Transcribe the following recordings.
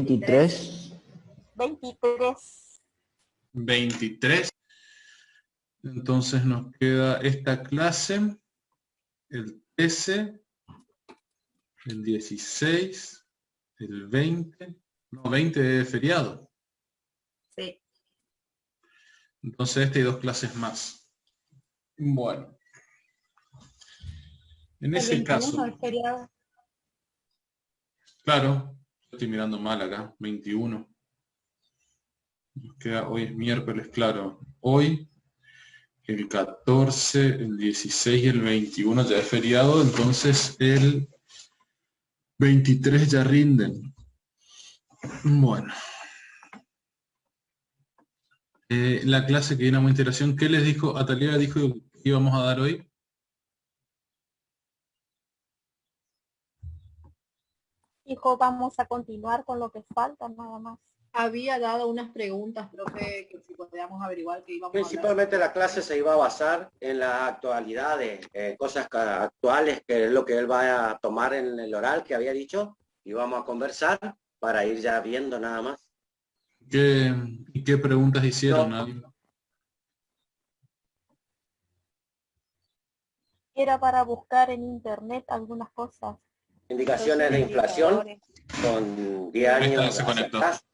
23. 23. 23. Entonces nos queda esta clase, el 13, el 16, el 20. No, 20 es feriado. Sí. Entonces este y 2 clases más. Bueno. En El ese 21 caso, es feriado. claro, estoy mirando mal acá, 21. Nos queda, hoy es miércoles, claro. Hoy, el 14, el 16 y el 21 ya es feriado, entonces el 23 ya rinden. Bueno. La clase que viene a integración, ¿qué les dijo? Atalia dijo que íbamos a dar hoy. Hijo, vamos a continuar con lo que falta, nada más. Había dado unas preguntas, profe, que si podíamos averiguar que íbamos a hablar. Principalmente la clase se iba a basar en las actualidades, cosas actuales, que es lo que él va a tomar en el oral que había dicho, y vamos a conversar para ir ya viendo nada más. ¿Y qué preguntas hicieron? No. Era para buscar en internet algunas cosas. Indicaciones de inflación con 10 años Se hacia conectó. atrás.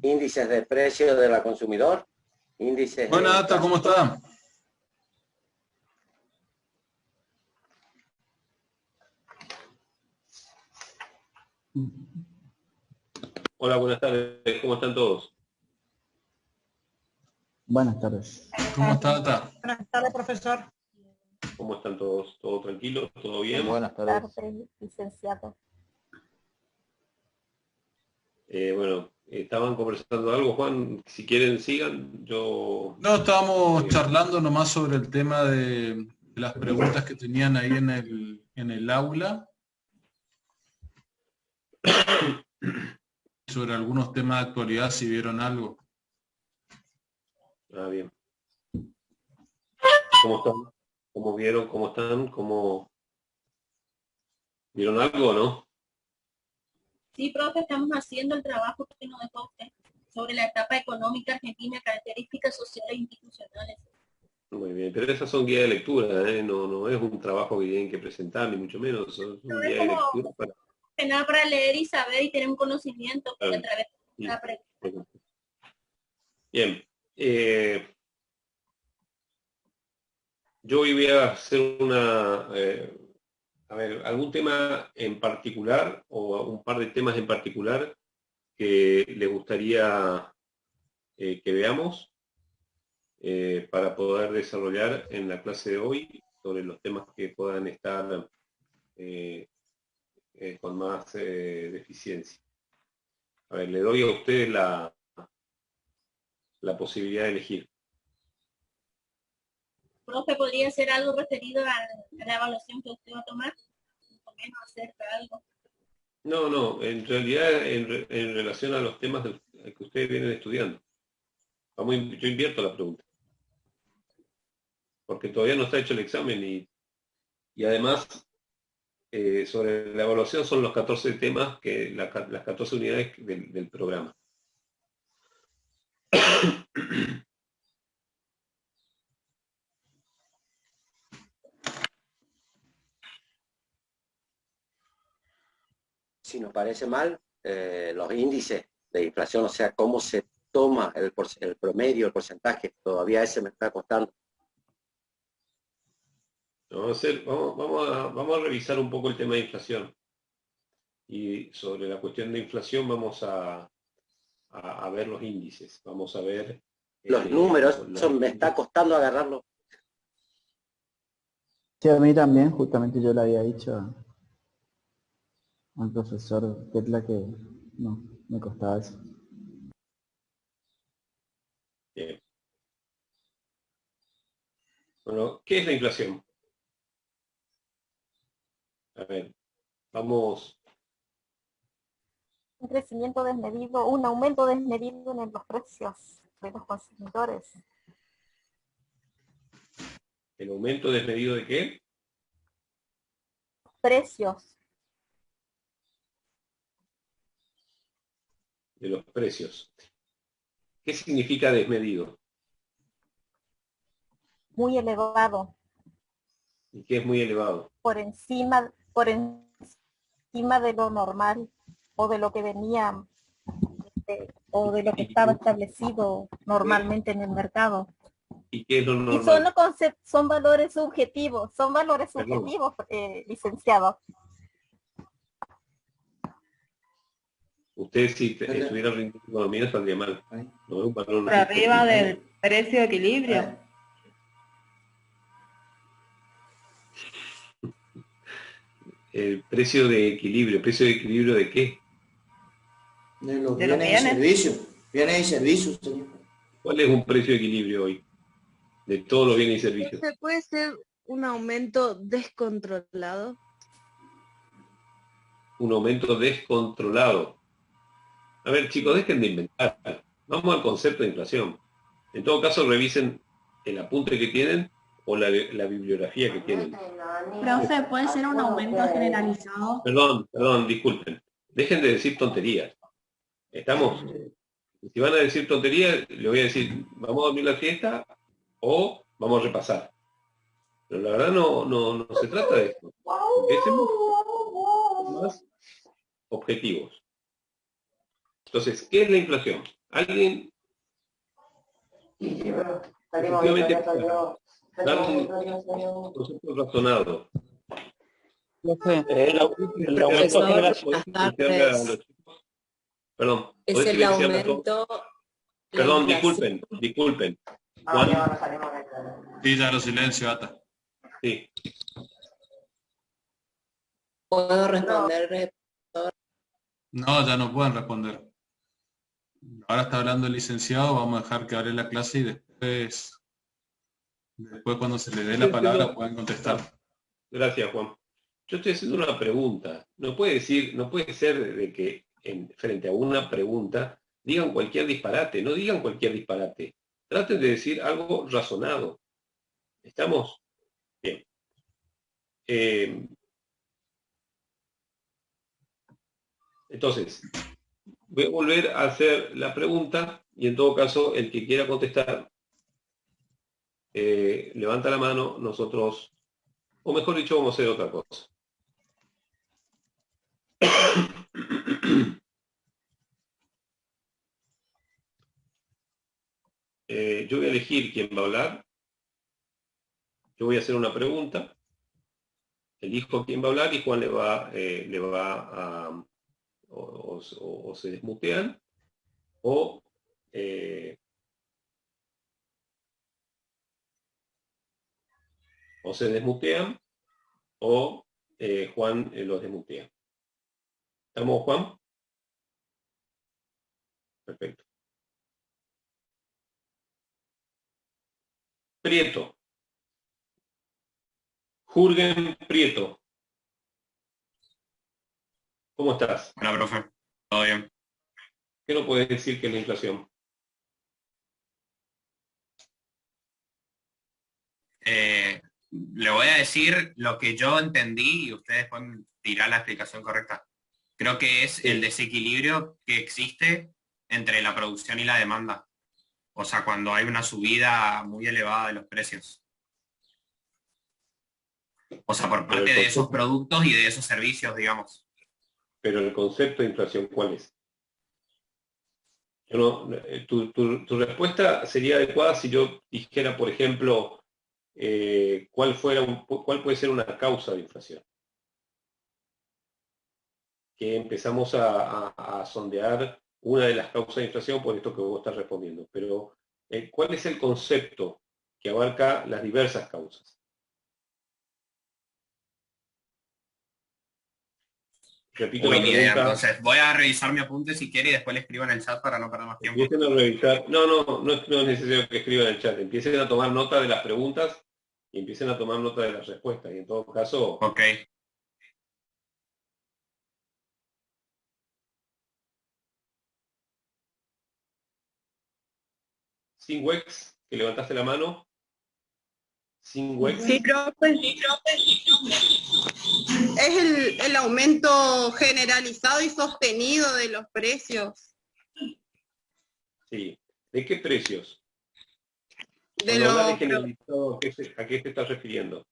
Índices de precio de la consumidor. Índices Buena data, ¿cómo está? Hola, buenas tardes. ¿Cómo están todos? Buenas tardes. ¿Cómo está Data? Buenas tardes, profesor. ¿Cómo están todos? ¿Todo tranquilo? ¿Todo bien? Buenas tardes. Licenciado. Bueno, estaban conversando algo, Juan. Si quieren, sigan. Yo... No, estábamos charlando nomás sobre el tema de las preguntas que tenían ahí en el aula. Sobre algunos temas de actualidad, si vieron algo. Ah, bien. ¿Cómo están? ¿Cómo vieron? ¿Cómo están? ¿Cómo... ¿Vieron algo o no? Sí, profe, estamos haciendo el trabajo que nos dejó usted sobre la etapa económica argentina, características sociales e institucionales. Muy bien, pero esas son guías de lectura, ¿eh? No es un trabajo que tienen que presentar, ni mucho menos. Son No, guías de lectura para... nada para leer y saber y tener un conocimiento Claro. a través de la pregunta. Bien. Yo hoy voy a hacer una... a ver, algún tema en particular o un par de temas en particular que les gustaría que veamos para poder desarrollar en la clase de hoy sobre los temas que puedan estar con más deficiencia. A ver, le doy a ustedes la posibilidad de elegir. Profe, ¿podría ser algo referido a la evaluación que usted va a tomar? O menos acerca de algo. No, en realidad en relación a los temas que ustedes vienen estudiando. Yo invierto la pregunta. Porque todavía no está hecho el examen y además sobre la evaluación son los 14 temas, las 14 unidades del programa. Si nos parece mal, los índices de inflación, o sea, cómo se toma el promedio, el porcentaje, todavía ese me está costando. Vamos a revisar un poco el tema de inflación. Y sobre la cuestión de inflación vamos a ver los índices. Vamos a ver... Los números, eso me está costando agarrarlo. Sí, a mí también, justamente yo le había dicho al profesor Ketla que no, me costaba eso. Bien. Bueno, ¿qué es la inflación? A ver, vamos... Un crecimiento desmedido, un aumento desmedido en los precios de los consumidores. ¿El aumento desmedido de qué? Precios. de los precios. ¿Qué significa desmedido? Muy elevado, ¿Y qué es muy elevado? por encima de lo normal o de lo que venía o de lo que estaba establecido normalmente en el mercado. ¿Y qué es lo Y normal? son valores subjetivos, Perdón. Licenciado. Usted si estuviera rindiendo economía saldría mal. No es un valor Por arriba del precio de equilibrio. El precio de equilibrio. ¿Precio de equilibrio de qué? De los De los bienes y bienes. servicios. Bienes y servicios, señor. ¿Cuál es un precio de equilibrio hoy? De todos los bienes y servicios. ¿Puede ser un aumento descontrolado? Un aumento descontrolado. A ver, chicos, dejen de inventar. Vamos al concepto de inflación. En todo caso, revisen el apunte que tienen o la bibliografía que tienen. Profe, ¿puede ser un aumento generalizado? Perdón, disculpen. Dejen de decir tonterías. Estamos... Si van a decir tonterías, le voy a decir, vamos a dormir la fiesta o vamos a repasar. Pero la verdad no se trata de esto. Empecemos más objetivos. Entonces, ¿qué es la inflación? Alguien efectivamente dar un concepto razonado. El aumento general. Perdón. Es el aumento. Perdón, disculpen. Juan. Sí, ya lo silencio, Ata. Sí. ¿Puedo responder? No, ya no pueden responder. Ahora está hablando el licenciado, vamos a dejar que hable la clase y después cuando se le dé la palabra pueden contestar. Gracias, Juan. Yo estoy haciendo una pregunta. No puede ser de que frente a una pregunta digan cualquier disparate. No digan cualquier disparate. Traten de decir algo razonado. ¿Estamos? Bien. Entonces, voy a volver a hacer la pregunta y en todo caso el que quiera contestar levanta la mano, nosotros, o mejor dicho, vamos a hacer otra cosa. Yo voy a elegir quién va a hablar. Yo voy a hacer una pregunta. Elijo quién va a hablar y Juan le va a o se desmutean o se desmutean o Juan los desmutea. ¿Estamos, Juan? Perfecto. Prieto. Jürgen Prieto. ¿Cómo estás? Hola, profe. ¿Todo bien? ¿Qué no puedes decir que es la inflación? Le voy a decir lo que yo entendí y ustedes pueden tirar la explicación correcta. Creo que es el desequilibrio que existe entre la producción y la demanda. O sea, cuando hay una subida muy elevada de los precios. O sea, por parte de esos productos y de esos servicios, digamos. Pero el concepto de inflación, ¿cuál es? Tu respuesta sería adecuada si yo dijera, por ejemplo, cuál puede ser una causa de inflación. Que empezamos a sondear una de las causas de inflación por esto que vos estás respondiendo. Pero, ¿cuál es el concepto que abarca las diversas causas? Repito la pregunta. Entonces, voy a revisar mi apunte si quiere y después le escribo en el chat para no perder más tiempo. Empiecen a revisar. No es necesario que escriban en el chat. Empiecen a tomar nota de las preguntas y empiecen a tomar nota de las respuestas. Y en todo caso... Ok. Sinwex, que levantaste la mano. Sinwex. Sí, profe. Es el aumento generalizado y sostenido de los precios. Sí. ¿De qué precios? De Cuando habla de lo, generalizado, ¿a qué te estás refiriendo?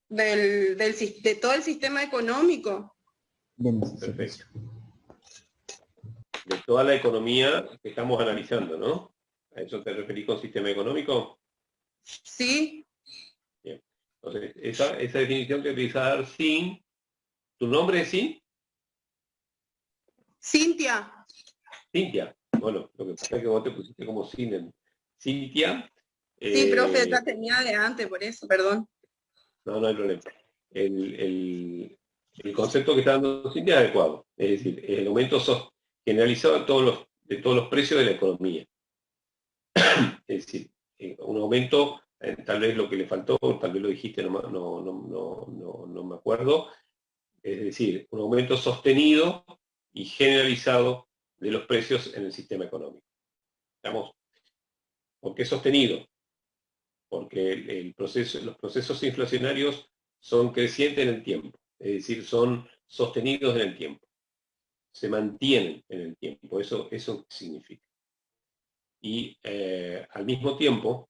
de todo el sistema económico. Bienes y Perfecto. servicios. De toda la economía que estamos analizando, ¿no? ¿A eso te referís con sistema económico? Sí, Bien. Entonces, esa definición que utiliza dar sin... ¿Tu nombre es Sin? Cintia. Cintia. Bueno, lo que pasa es que vos te pusiste como Sin en Cintia. Sí, profe, ya tenía de antes, por eso, perdón. No hay problema. El concepto que está dando Cintia es adecuado. Es decir, el aumento generalizado de todos los precios de la economía. Es decir, un aumento, tal vez lo que le faltó, tal vez lo dijiste, no me acuerdo. Es decir, un aumento sostenido y generalizado de los precios en el sistema económico. Digamos, ¿por qué sostenido? Porque los procesos inflacionarios son crecientes en el tiempo, es decir, son sostenidos en el tiempo, se mantienen en el tiempo, eso significa. Y al mismo tiempo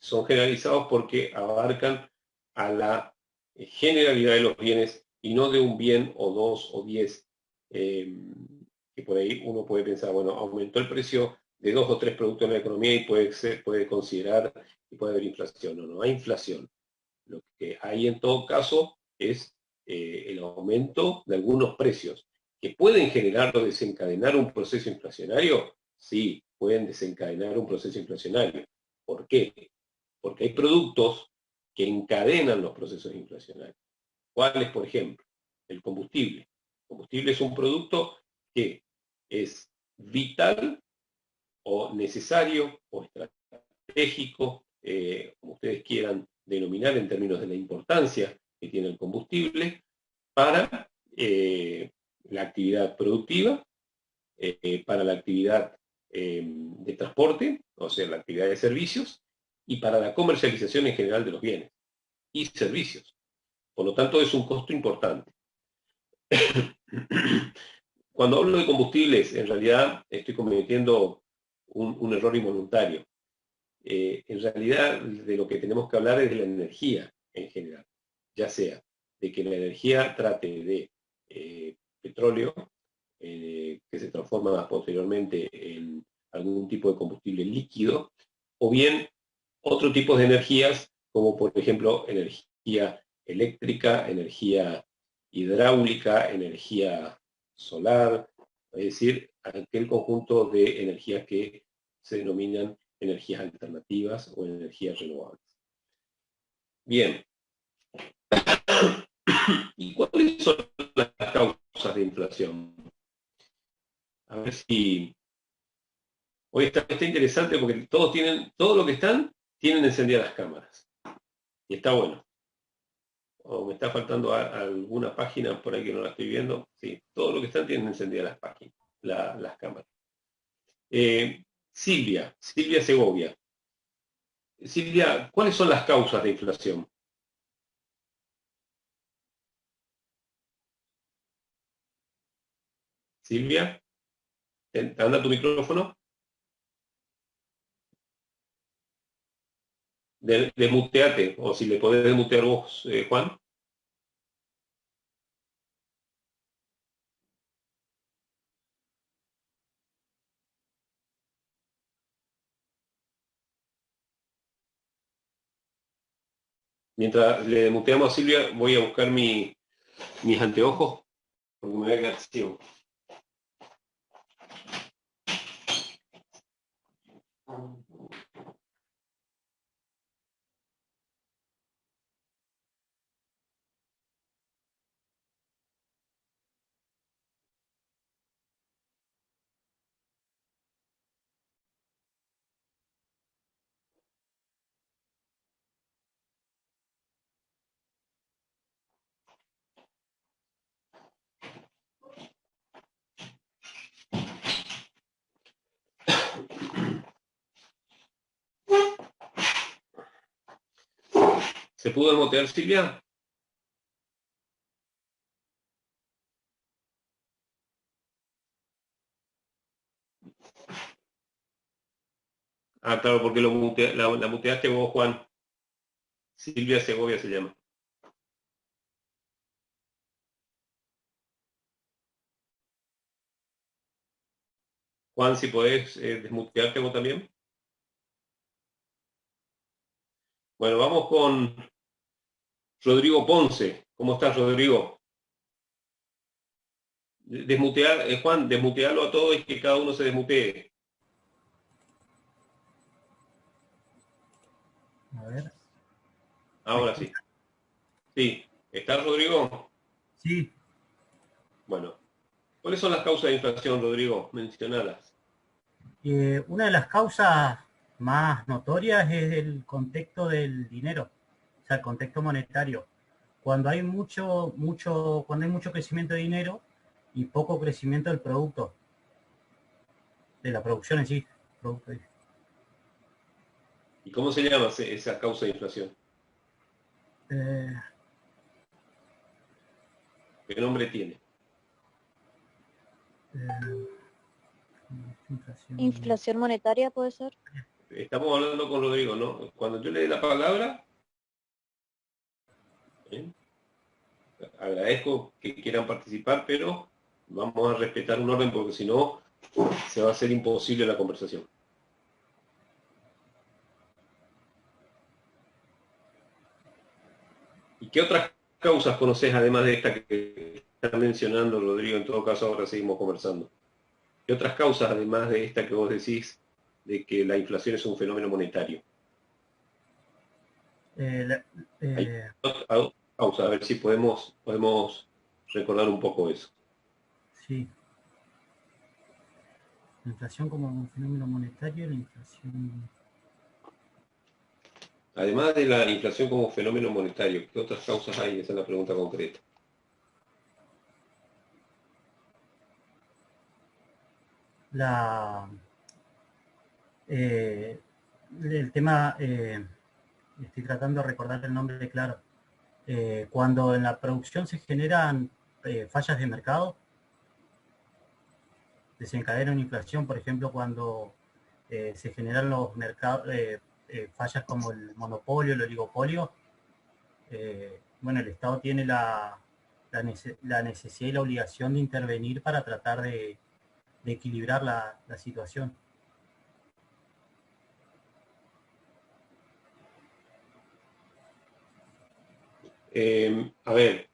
son generalizados porque abarcan a la generalidad de los bienes y no de un bien o dos o 10, que por ahí uno puede pensar, bueno, aumentó el precio de 2 o 3 productos en la economía y puede considerar que puede haber inflación. No hay inflación. Lo que hay en todo caso es el aumento de algunos precios, que pueden generar o desencadenar un proceso inflacionario. Sí, pueden desencadenar un proceso inflacionario. ¿Por qué? Porque hay productos que encadenan los procesos inflacionarios. ¿Cuáles, por ejemplo? El combustible. El combustible es un producto que es vital o necesario o estratégico, como ustedes quieran denominar en términos de la importancia que tiene el combustible para la actividad productiva, para la actividad de transporte, o sea, la actividad de servicios, y para la comercialización en general de los bienes y servicios. Por lo tanto, es un costo importante. Cuando hablo de combustibles, en realidad estoy cometiendo un error involuntario. En realidad, de lo que tenemos que hablar es de la energía en general, ya sea de que la energía trate de petróleo, que se transforma posteriormente en algún tipo de combustible líquido, o bien otro tipo de energías, como por ejemplo energía eléctrica, energía hidráulica, energía solar, es decir, aquel conjunto de energías que se denominan energías alternativas o energías renovables. Bien. ¿Y cuáles son las causas de inflación? A ver si... Hoy está interesante porque todo lo que están, tienen encendidas las cámaras. Y está bueno. O me está faltando alguna página por ahí que no la estoy viendo. Sí, todo lo que están tienen encendidas las páginas, las cámaras. Silvia Segovia. Silvia, ¿cuáles son las causas de inflación? Silvia, anda tu micrófono. Desmuteate, o si le podés desmutear vos, Juan. Mientras le desmuteamos a Silvia, voy a buscar mis anteojos, porque me voy a quedar ciego. ¿Se pudo desmutear, Silvia? Ah, claro, porque la muteaste vos, Juan. Silvia Segovia se llama. Juan, si podés desmutearte vos también. Bueno, vamos con Rodrigo Ponce. ¿Cómo estás, Rodrigo? Desmutear, Juan, desmutearlo a todos y que cada uno se desmutee. A ver. Ahora sí. Sí. ¿Estás, Rodrigo? Sí. Bueno. ¿Cuáles son las causas de inflación, Rodrigo? Mencionalas. Una de las causas más notorias es el contexto del dinero, o sea, el contexto monetario. Cuando hay mucho crecimiento de dinero y poco crecimiento del producto, de la producción en sí. ¿Y cómo se llama esa causa de inflación? ¿Qué nombre tiene? Inflación monetaria puede ser. Estamos hablando con Rodrigo, ¿no? Cuando yo le dé la palabra, agradezco que quieran participar, pero vamos a respetar un orden porque si no se va a hacer imposible la conversación. ¿Y qué otras causas conoces además de esta que está mencionando Rodrigo? En todo caso, ahora seguimos conversando. ¿Qué otras causas además de esta que vos decís de que la inflación es un fenómeno monetario? Pausa, a ver si podemos recordar un poco eso. Sí. La inflación como un fenómeno monetario, la inflación... Además de la inflación como fenómeno monetario, ¿qué otras causas hay? Esa es la pregunta concreta. El tema, estoy tratando de recordar el nombre claro, cuando en la producción se generan fallas de mercado, desencadena una inflación, por ejemplo, cuando se generan los mercados, fallas como el monopolio, el oligopolio, bueno, el Estado tiene la necesidad y la obligación de intervenir para tratar de equilibrar la situación. A ver,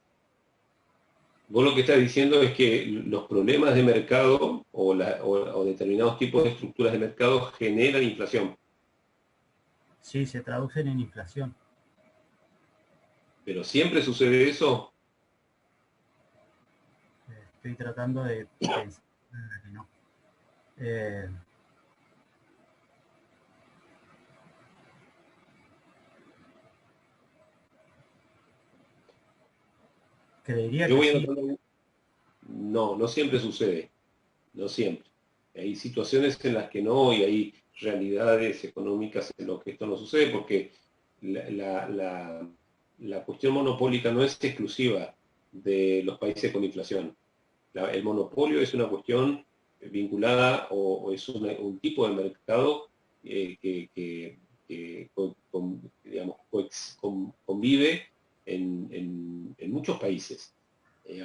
vos lo que estás diciendo es que los problemas de mercado o determinados tipos de estructuras de mercado generan inflación. Sí, se traducen en inflación. ¿Pero siempre sucede eso? Estoy tratando de pensar que no. Creería Yo que voy sí. No siempre sucede. No siempre. Hay situaciones en las que no y hay realidades económicas en las que esto no sucede porque la cuestión monopólica no es exclusiva de los países con inflación. El monopolio es una cuestión vinculada o es un tipo de mercado que convive en muchos países,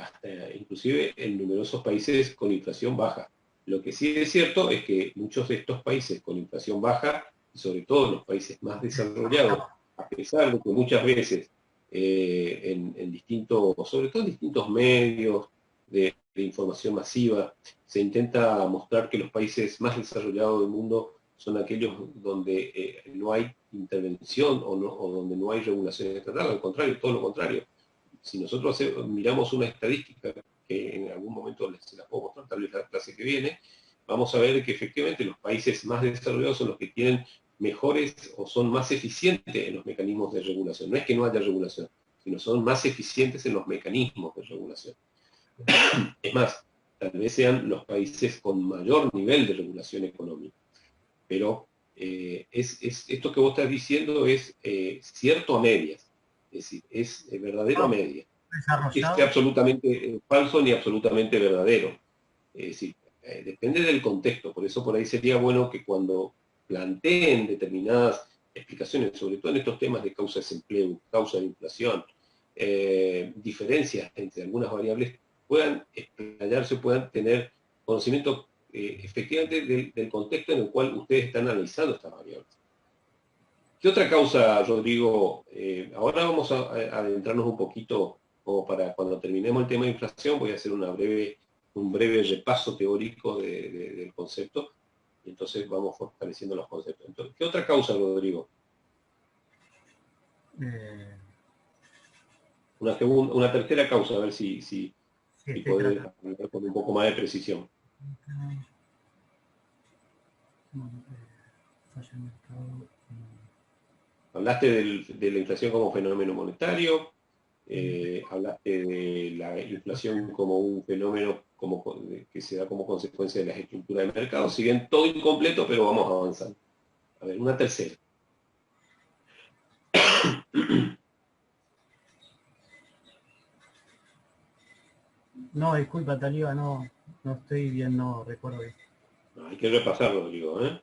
hasta inclusive en numerosos países con inflación baja. Lo que sí es cierto es que muchos de estos países con inflación baja, y sobre todo los países más desarrollados, a pesar de que muchas veces sobre todo en distintos medios de información masiva, se intenta mostrar que los países más desarrollados del mundo son aquellos donde no hay intervención o donde no hay regulación estatal, al contrario, todo lo contrario. Si nosotros miramos una estadística, que en algún momento se las puedo mostrar, tal vez la clase que viene, vamos a ver que efectivamente los países más desarrollados son los que tienen mejores o son más eficientes en los mecanismos de regulación. No es que no haya regulación, sino son más eficientes en los mecanismos de regulación. Es más, tal vez sean los países con mayor nivel de regulación económica. Pero esto que vos estás diciendo es cierto a medias. Es decir, es verdadero a medias. No es absolutamente falso ni absolutamente verdadero. Es decir, depende del contexto, por eso por ahí sería bueno que cuando planteen determinadas explicaciones, sobre todo en estos temas de causa de desempleo, causa de inflación, diferencias entre algunas variables, puedan explayarse, puedan tener conocimiento efectivamente del contexto en el cual ustedes están analizando estas variables. ¿Qué otra causa, Rodrigo? Ahora vamos a adentrarnos un poquito, como para cuando terminemos el tema de inflación, voy a hacer un breve repaso teórico del concepto, y entonces vamos fortaleciendo los conceptos. Entonces, ¿qué otra causa, Rodrigo? Una tercera causa, a ver si podés hablar con un poco más de precisión. Hablaste de la inflación como fenómeno monetario, hablaste de la inflación como un fenómeno que se da como consecuencia de las estructuras del mercado, si bien todo incompleto, pero vamos avanzando. A ver, una tercera. No, disculpa, Talía, no estoy bien, no recuerdo bien. No, hay que repasarlo, Rodrigo, ¿eh?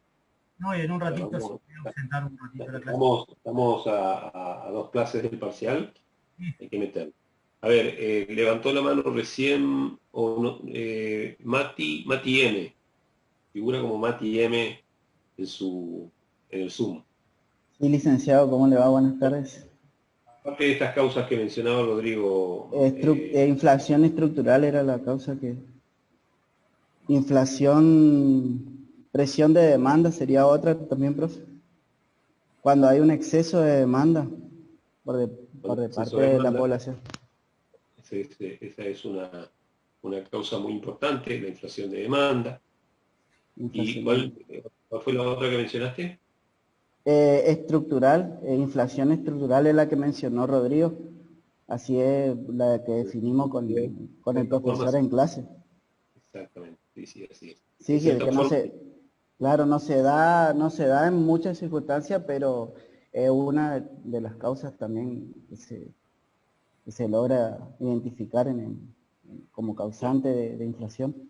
No, y en un ratito sí, voy a ausentar un ratito la clase. Estamos a 2 clases del parcial, hay que meter. A ver, levantó la mano recién Mati M. Figura como Mati M en el Zoom. Sí, licenciado, ¿cómo le va? Buenas tardes. Aparte de estas causas que mencionaba Rodrigo. Inflación estructural era la causa que... Inflación... Presión de demanda sería otra también, profe. Cuando hay un exceso de demanda por parte de la población. Esa es una causa muy importante, la inflación de demanda. ¿Y cuál fue la otra que mencionaste? Estructural, inflación estructural es la que mencionó Rodrigo. Así es la que definimos con el profesor en clase. Exactamente, sí, así es. Sí, que no se... Claro, no se da en muchas circunstancias, pero es una de las causas también que se logra identificar como causante de inflación.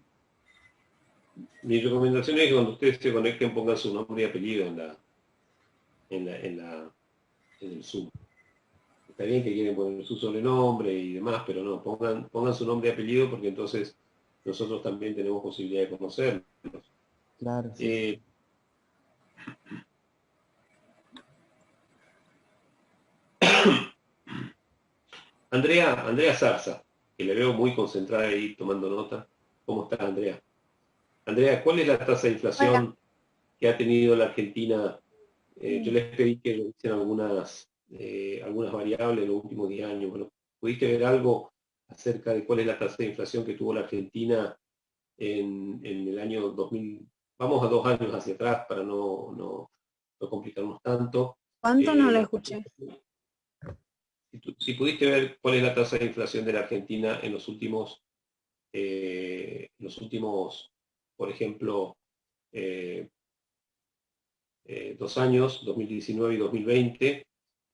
Mi recomendación es que cuando ustedes se conecten pongan su nombre y apellido en el Zoom. Está bien que quieren poner su sobrenombre y demás, pero no, pongan su nombre y apellido porque entonces nosotros también tenemos posibilidad de conocerlos. Claro, sí. Andrea Zarza, que le veo muy concentrada ahí tomando nota. ¿Cómo está, Andrea? Andrea, ¿cuál es la tasa de inflación que ha tenido la Argentina? Yo les pedí que revisen algunas variables en los últimos 10 años. Bueno, ¿pudiste ver algo acerca de cuál es la tasa de inflación que tuvo la Argentina en el año 2000? Vamos a 2 años hacia atrás para no complicarnos tanto. ¿Cuánto? No lo escuché. Si pudiste ver cuál es la tasa de inflación de la Argentina en los últimos, por ejemplo, 2 años, 2019 y 2020,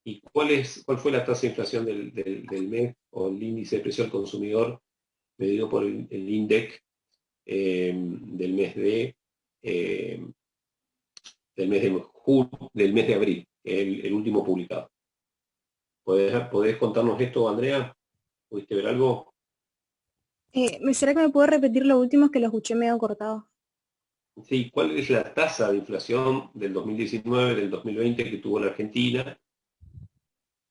y cuál fue la tasa de inflación del mes o el índice de precio al consumidor medido por el INDEC del mes de abril, el último publicado. ¿Podés contarnos esto, Andrea? ¿Pudiste ver algo? ¿Será que me puedo repetir lo último que lo escuché medio cortado? Sí, ¿cuál es la tasa de inflación del 2019, del 2020 que tuvo la Argentina?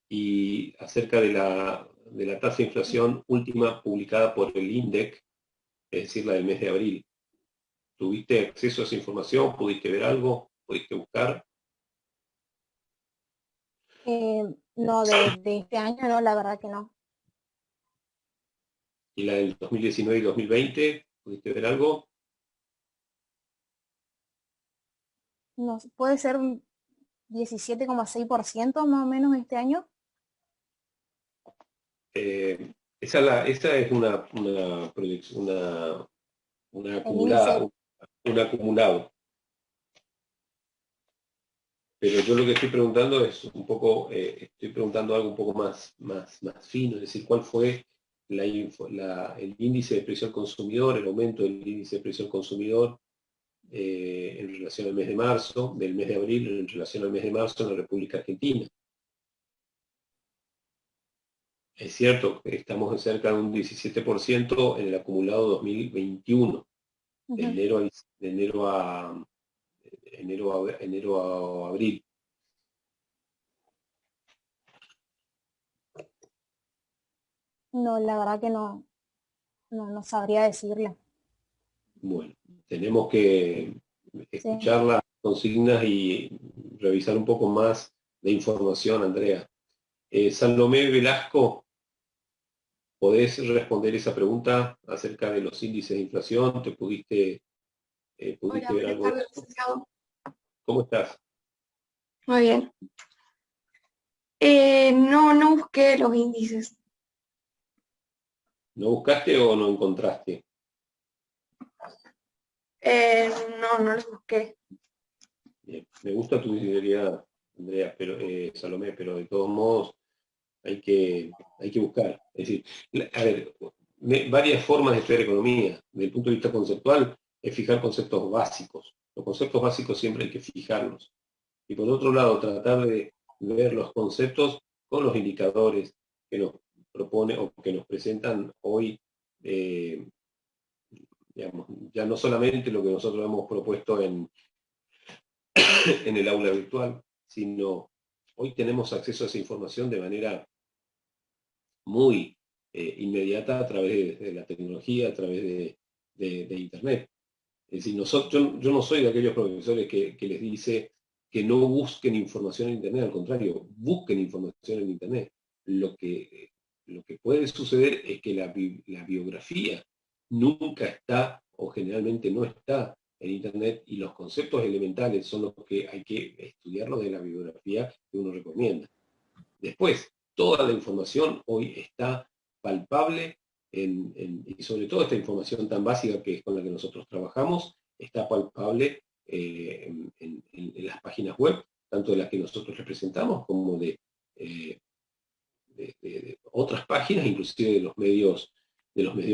Y acerca de la tasa de inflación última publicada por el INDEC, es decir, la del mes de abril. ¿Tuviste acceso a esa información? ¿Pudiste ver algo? ¿Pudiste buscar? No, de este año no, la verdad que no. ¿Y la del 2019 y 2020? ¿Pudiste ver algo? No, puede ser un 17,6% más o menos este año. Esa es una proyección, un acumulado. Pero yo lo que estoy preguntando es un poco, estoy preguntando algo un poco más fino, es decir, ¿cuál fue el índice de precio al consumidor, el aumento del índice de precio al consumidor en relación al mes de marzo, del mes de abril en relación al mes de marzo en la República Argentina. Es cierto que estamos en cerca de un 17% en el acumulado 2021, de enero a abril. No, la verdad que no sabría decirle. Bueno, tenemos que escuchar las consignas y revisar un poco más de información, Andrea. Salomé Velasco, ¿podés responder esa pregunta acerca de los índices de inflación? ¿Te pudiste ver algo de eso? ¿Cómo estás? Muy bien. No busqué los índices. ¿No buscaste o no encontraste? No los busqué. Bien. Me gusta tu sinceridad, Andrea, pero Salomé, pero de todos modos hay que buscar. Es decir, a ver, varias formas de estudiar economía. Desde el punto de vista conceptual, es fijar conceptos básicos. Los conceptos básicos siempre hay que fijarlos. Y por otro lado, tratar de ver los conceptos con los indicadores que nos propone o que nos presentan hoy, digamos, ya no solamente lo que nosotros hemos propuesto en el aula virtual, sino hoy tenemos acceso a esa información de manera muy inmediata a través de la tecnología, a través de Internet. Es decir, yo no soy de aquellos profesores que les dice que no busquen información en Internet, al contrario, busquen información en Internet. Lo que puede suceder es que la biografía nunca está, o generalmente no está, en Internet, y los conceptos elementales son los que hay que estudiarlos de la bibliografía que uno recomienda. Después, toda la información hoy está palpable, y sobre todo esta información tan básica que es con la que nosotros trabajamos, está palpable en las páginas web, tanto de las que nosotros representamos como de otras páginas, inclusive de los medios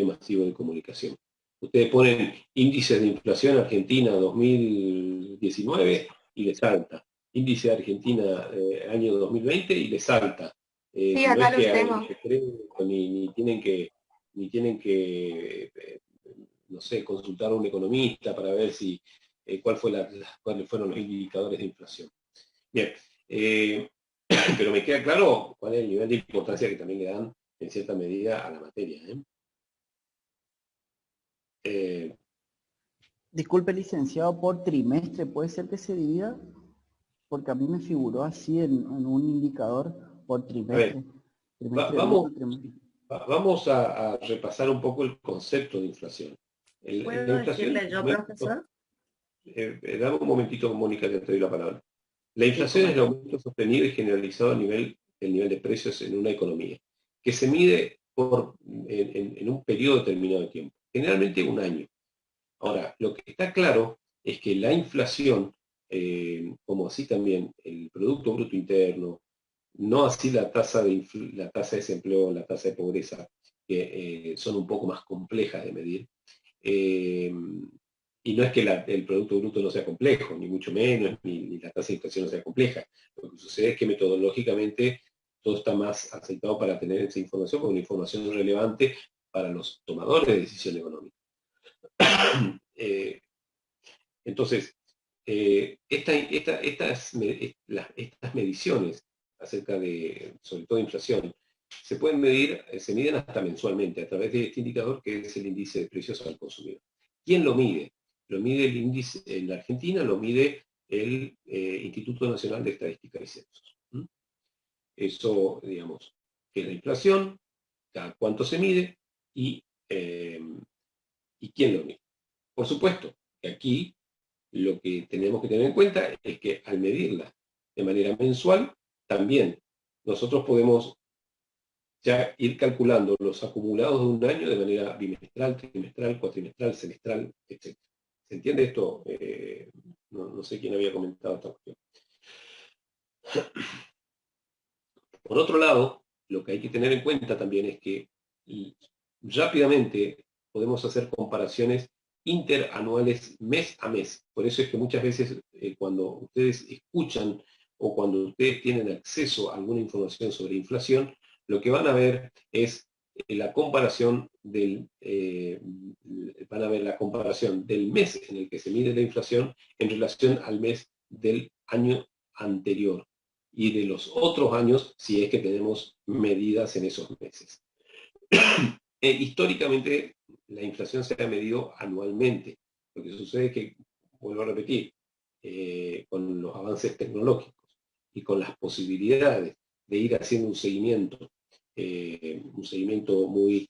masivos de comunicación. Ustedes ponen índices de inflación Argentina 2019 y les salta. Índice de Argentina año 2020 y les salta. Sí, no acá es que los tengo. ni tienen que no sé, consultar a un economista para ver si cuáles fueron los indicadores de inflación. Bien, pero me queda claro cuál es el nivel de importancia que también le dan en cierta medida a la materia. Disculpe, licenciado, por trimestre, ¿puede ser que se divida? Porque a mí me figuró así en un indicador por trimestre. Vamos a repasar un poco el concepto de inflación. ¿Puedo decirle yo, profesor? Dame un momentito, Mónica, que te doy la palabra. La inflación es el aumento sostenido y generalizado del nivel de precios en una economía, que se mide en un periodo determinado de tiempo, generalmente un año. Ahora, lo que está claro es que la inflación, como así también el Producto Bruto Interno, no así la tasa de desempleo, la tasa de pobreza, que son un poco más complejas de medir, y no es que el Producto Bruto no sea complejo, ni mucho menos, ni la tasa de inflación no sea compleja. Lo que sucede es que metodológicamente todo está más aceptado para tener esa información como una información relevante para los tomadores de decisión económica. Entonces, estas mediciones acerca de, sobre todo, inflación, se miden hasta mensualmente a través de este indicador que es el índice de precios al consumidor. ¿Quién lo mide? Lo mide el índice, en la Argentina lo mide el Instituto Nacional de Estadística y Censos. Eso, digamos, que es la inflación, cada cuánto se mide y quién lo mide. Por supuesto que aquí lo que tenemos que tener en cuenta es que al medirla de manera mensual, también nosotros podemos ya ir calculando los acumulados de un año de manera bimestral, trimestral, cuatrimestral, semestral, etc. ¿Se entiende esto? No sé quién había comentado esta cuestión. Por otro lado, lo que hay que tener en cuenta también es que rápidamente podemos hacer comparaciones interanuales mes a mes. Por eso es que muchas veces cuando ustedes escuchan o cuando ustedes tienen acceso a alguna información sobre inflación, lo que van a ver es la comparación del mes en el que se mide la inflación en relación al mes del año anterior y de los otros años si es que tenemos medidas en esos meses. Históricamente la inflación se ha medido anualmente. Lo que sucede es que, vuelvo a repetir, con los avances tecnológicos y con las posibilidades de ir haciendo un seguimiento muy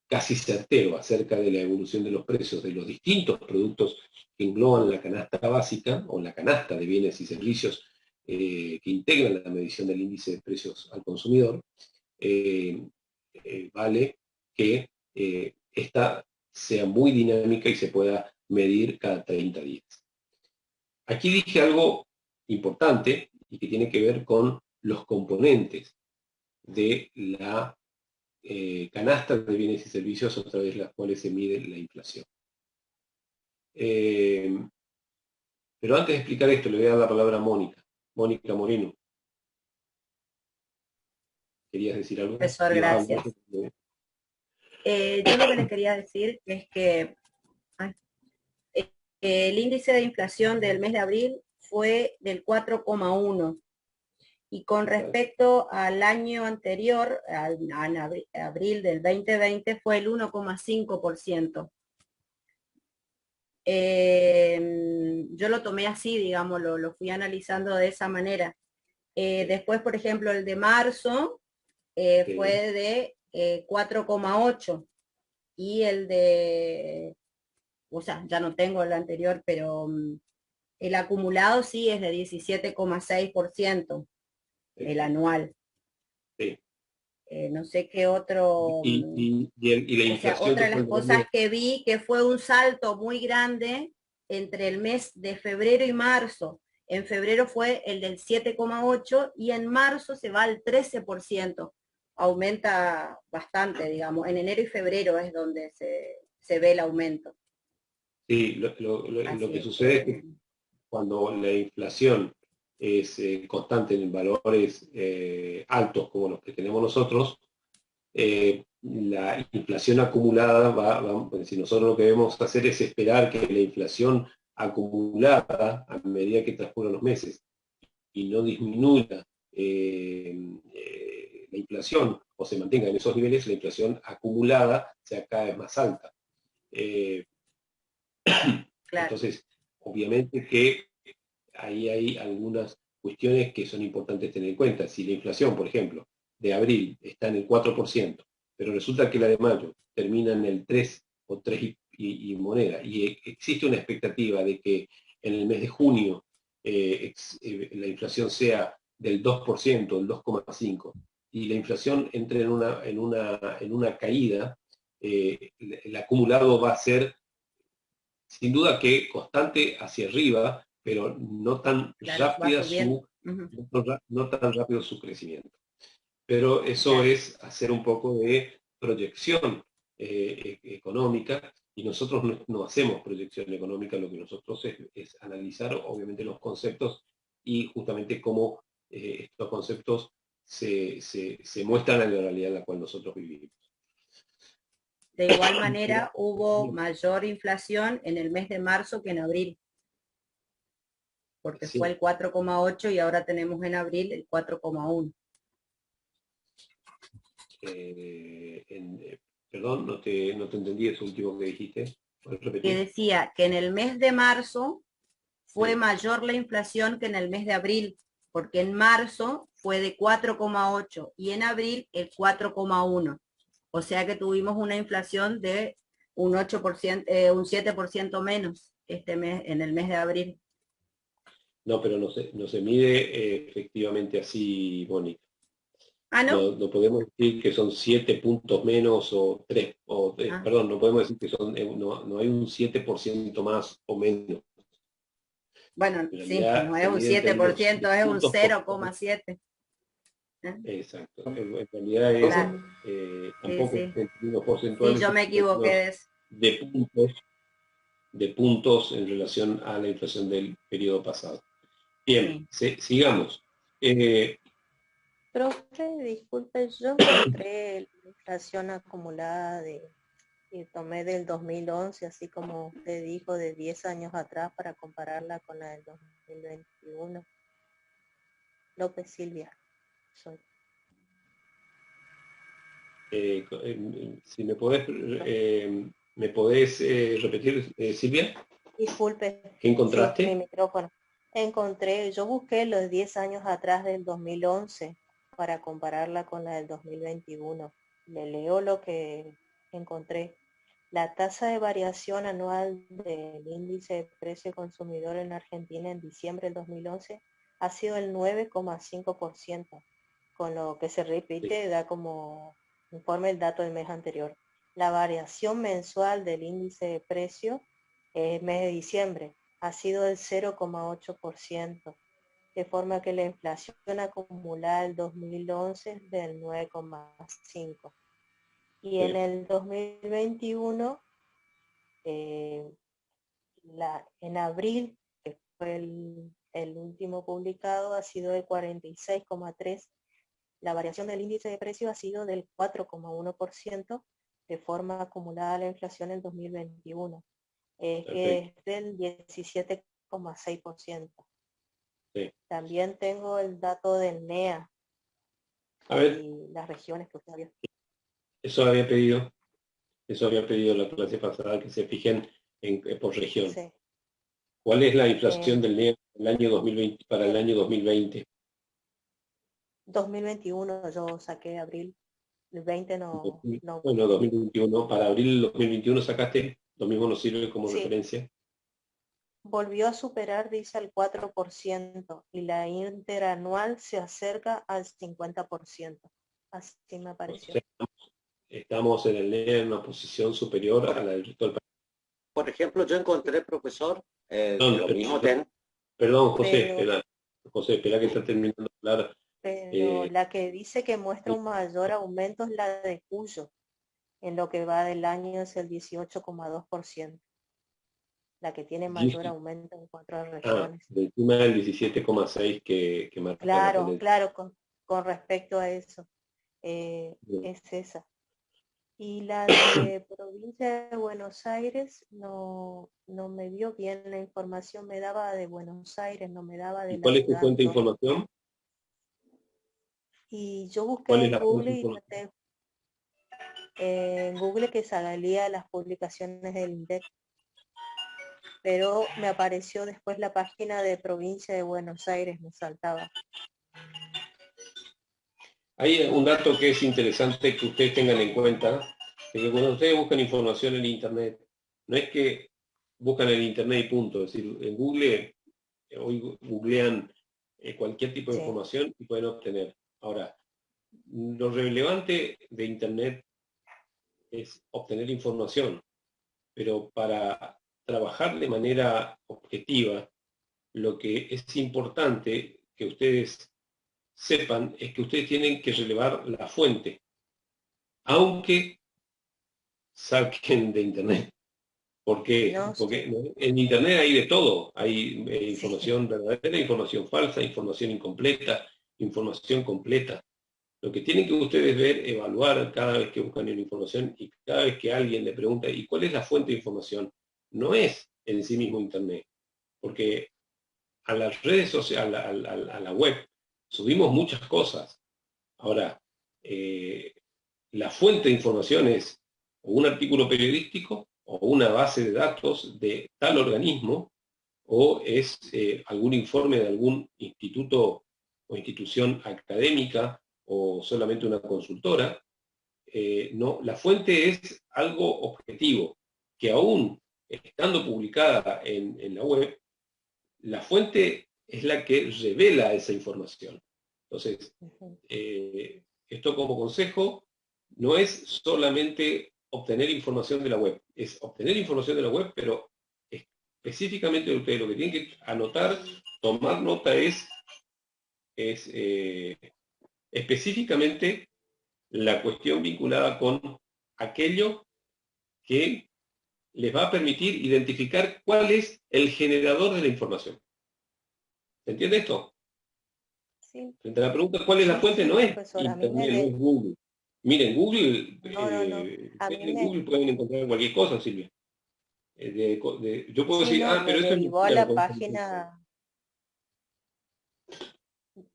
casi certero acerca de la evolución de los precios de los distintos productos que engloban la canasta básica o la canasta de bienes y servicios que integran la medición del índice de precios al consumidor, vale que esta sea muy dinámica y se pueda medir cada 30 días. Aquí dije algo importante y que tiene que ver con los componentes de la canasta de bienes y servicios a través de las cuales se mide la inflación. Pero antes de explicar esto, le voy a dar la palabra a Mónica. Mónica Moreno. ¿Querías decir algo? Profesor, gracias. Yo lo que le quería decir es que el índice de inflación del mes de abril fue del 4,1 y con respecto al año anterior, abril del 2020, fue el 1,5%. Yo lo tomé así, digamos, lo fui analizando de esa manera. Después, por ejemplo, el de marzo fue de 4,8 y el de, o sea, ya no tengo el anterior, pero el acumulado sí es de 17,6%, el anual. Sí. No sé qué otro... Y la inflación... otra de las cosas que vi que fue un salto muy grande entre el mes de febrero y marzo. En febrero fue el del 7,8 y en marzo se va al 13%. Aumenta bastante, digamos. En enero y febrero es donde se ve el aumento. Sí, lo que sucede es que cuando la inflación es constante en valores altos como los que tenemos nosotros, la inflación acumulada si nosotros lo que debemos hacer es esperar que la inflación acumulada a medida que transcurran los meses y no disminuya la inflación o se mantenga en esos niveles, la inflación acumulada sea cada vez más alta. Claro. Entonces, obviamente que ahí hay algunas cuestiones que son importantes tener en cuenta. Si la inflación, por ejemplo, de abril está en el 4%, pero resulta que la de mayo termina en el 3 o 3 y moneda, y existe una expectativa de que en el mes de junio la inflación sea del 2%, del 2,5%, y la inflación entre en una caída, el acumulado va a ser sin duda que constante hacia arriba, pero no tan rápida no tan rápido su crecimiento. Pero eso es hacer un poco de proyección económica, y nosotros no hacemos proyección económica, lo que nosotros es analizar obviamente los conceptos y justamente cómo estos conceptos se muestran en la realidad en la cual nosotros vivimos. De igual manera, hubo mayor inflación en el mes de marzo que en abril, porque fue el 4,8 y ahora tenemos en abril el 4,1. Perdón, no te entendí eso último que dijiste. ¿Puedes repetir? Que decía que en el mes de marzo fue mayor la inflación que en el mes de abril, porque en marzo fue de 4,8 y en abril el 4,1. O sea que tuvimos una inflación de un 8%, un 7% menos este mes, en el mes de abril. No, pero no se mide efectivamente así, Mónica. ¿Ah, no? No podemos decir que son 7 puntos menos o 3, perdón, no podemos decir que son, no hay un 7% más o menos. Bueno, sí, no es un 7%, es un 0,7. Exacto. En realidad es Claro. tampoco Sí. en términos porcentuales, Sí, yo me equivoqué de eso. de puntos en relación a la inflación del periodo pasado. Bien, sigamos. Profe, disculpe, yo encontré la inflación acumulada y tomé del 2011, así como usted dijo, de 10 años atrás para compararla con la del 2021. López Silvia, soy. Si me podés repetir, Silvia. Disculpe. ¿Qué encontraste? Sí, mi micrófono. Yo busqué los 10 años atrás del 2011 para compararla con la del 2021. Le leo lo que encontré. La tasa de variación anual del índice de precio consumidor en Argentina en diciembre del 2011 ha sido el 9,5%, con lo que se repite, da como informe el dato del mes anterior. La variación mensual del índice de precio el mes de diciembre ha sido del 0,8%, de forma que la inflación acumulada del 2011 es del 9,5%. Y en el 2021, en abril, que fue el último publicado, ha sido de 46,3%. La variación del índice de precio ha sido del 4,1%, de forma acumulada la inflación en 2021. Que es del 17,6%. Sí. También tengo el dato del NEA. A ver. Y las regiones que usted había. Eso había pedido la clase pasada, que se fijen por región. Sí. ¿Cuál es la inflación del NEA el año 2020, para el año 2020? 2021 yo saqué abril. El 20 no. Bueno, 2021. Para abril del 2021 sacaste, lo mismo nos sirve como referencia. Volvió a superar, dice, el 4%, y la interanual se acerca al 50%. Así me pareció. O sea, estamos en el NEA en una posición superior a la del resto del país. Por ejemplo, yo encontré, profesor, lo mismo. Perdón, José, espera que está terminando de hablar. Pero la que dice que muestra un mayor aumento es la de Cuyo. En lo que va del año es el 18,2%. La que tiene mayor aumento en cuanto a regiones. De encima del 17,6 que marca. Claro, con respecto a eso. Es esa. Y la de provincia de Buenos Aires no me dio bien la información, me daba de Buenos Aires, no me daba de ¿Y cuál es tu fuente de información? Y yo busqué en Google y traté en Google que salía las publicaciones del INDEC, pero me apareció después la página de provincia de Buenos Aires, me saltaba. Hay un dato que es interesante que ustedes tengan en cuenta, de que cuando ustedes buscan información en Internet, no es que buscan en Internet y punto, es decir, en Google, hoy googlean cualquier tipo de información y pueden obtener. Ahora, lo relevante de Internet es obtener información, pero para trabajar de manera objetiva, lo que es importante que ustedes sepan es que ustedes tienen que relevar la fuente, aunque saquen de Internet. ¿Por qué? Porque en Internet hay de todo. Hay información verdadera, información falsa, información incompleta, información completa. Lo que tienen que ustedes ver, evaluar cada vez que buscan una información y cada vez que alguien le pregunta ¿y cuál es la fuente de información? No es en sí mismo Internet, porque a las redes sociales, a la web, subimos muchas cosas. Ahora, la fuente de información es o un artículo periodístico o una base de datos de tal organismo o es algún informe de algún instituto o institución académica o solamente una consultora. No, la fuente es algo objetivo, que aún estando publicada en la web, la fuente es la que revela esa información. Entonces, esto como consejo no es solamente obtener información de la web, es obtener información de la web, pero específicamente de ustedes lo que tienen que anotar, tomar nota es específicamente la cuestión vinculada con aquello que les va a permitir identificar cuál es el generador de la información. ¿Se entiende esto? Sí. Frente a la pregunta ¿cuál es la fuente? No es Profesor, a mí Internet, me no es Google. Miren, Google, A mí en me, Google pueden encontrar cualquier cosa, Silvia. Yo puedo sí, decir, no, pero me esto es derivó a mentira, la lo que página,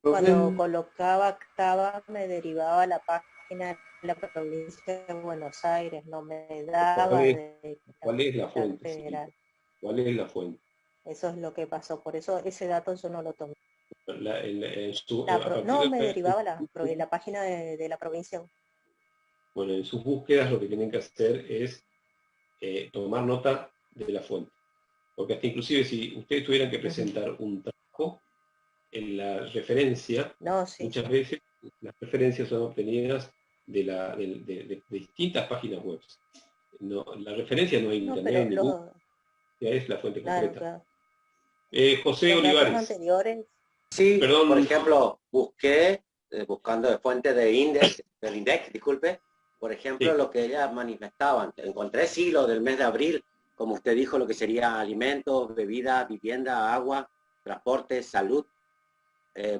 Profe, cuando colocaba octava, me derivaba a la página de la provincia de Buenos Aires, no me daba de ¿cuál es la Capital fuente, Silvia? Federal. ¿Cuál es la fuente? Eso es lo que pasó, por eso ese dato yo no lo tomé. A partir No, de me derivaba la página de la provincia. bueno, en sus búsquedas lo que tienen que hacer es tomar nota de la fuente. Porque hasta inclusive si ustedes tuvieran que presentar un trabajo, en la referencia, muchas veces las referencias son obtenidas de distintas páginas web. No, la referencia no es internet, ni Google, es la fuente concreta. José Los datos Olivares. anteriores. Sí, Perdón. por ejemplo, buscando de fuente del INDEC, disculpe, por ejemplo, lo que ellas manifestaban. Encontré sí lo del mes de abril, como usted dijo, lo que sería alimentos, bebida, vivienda, agua, transporte, salud.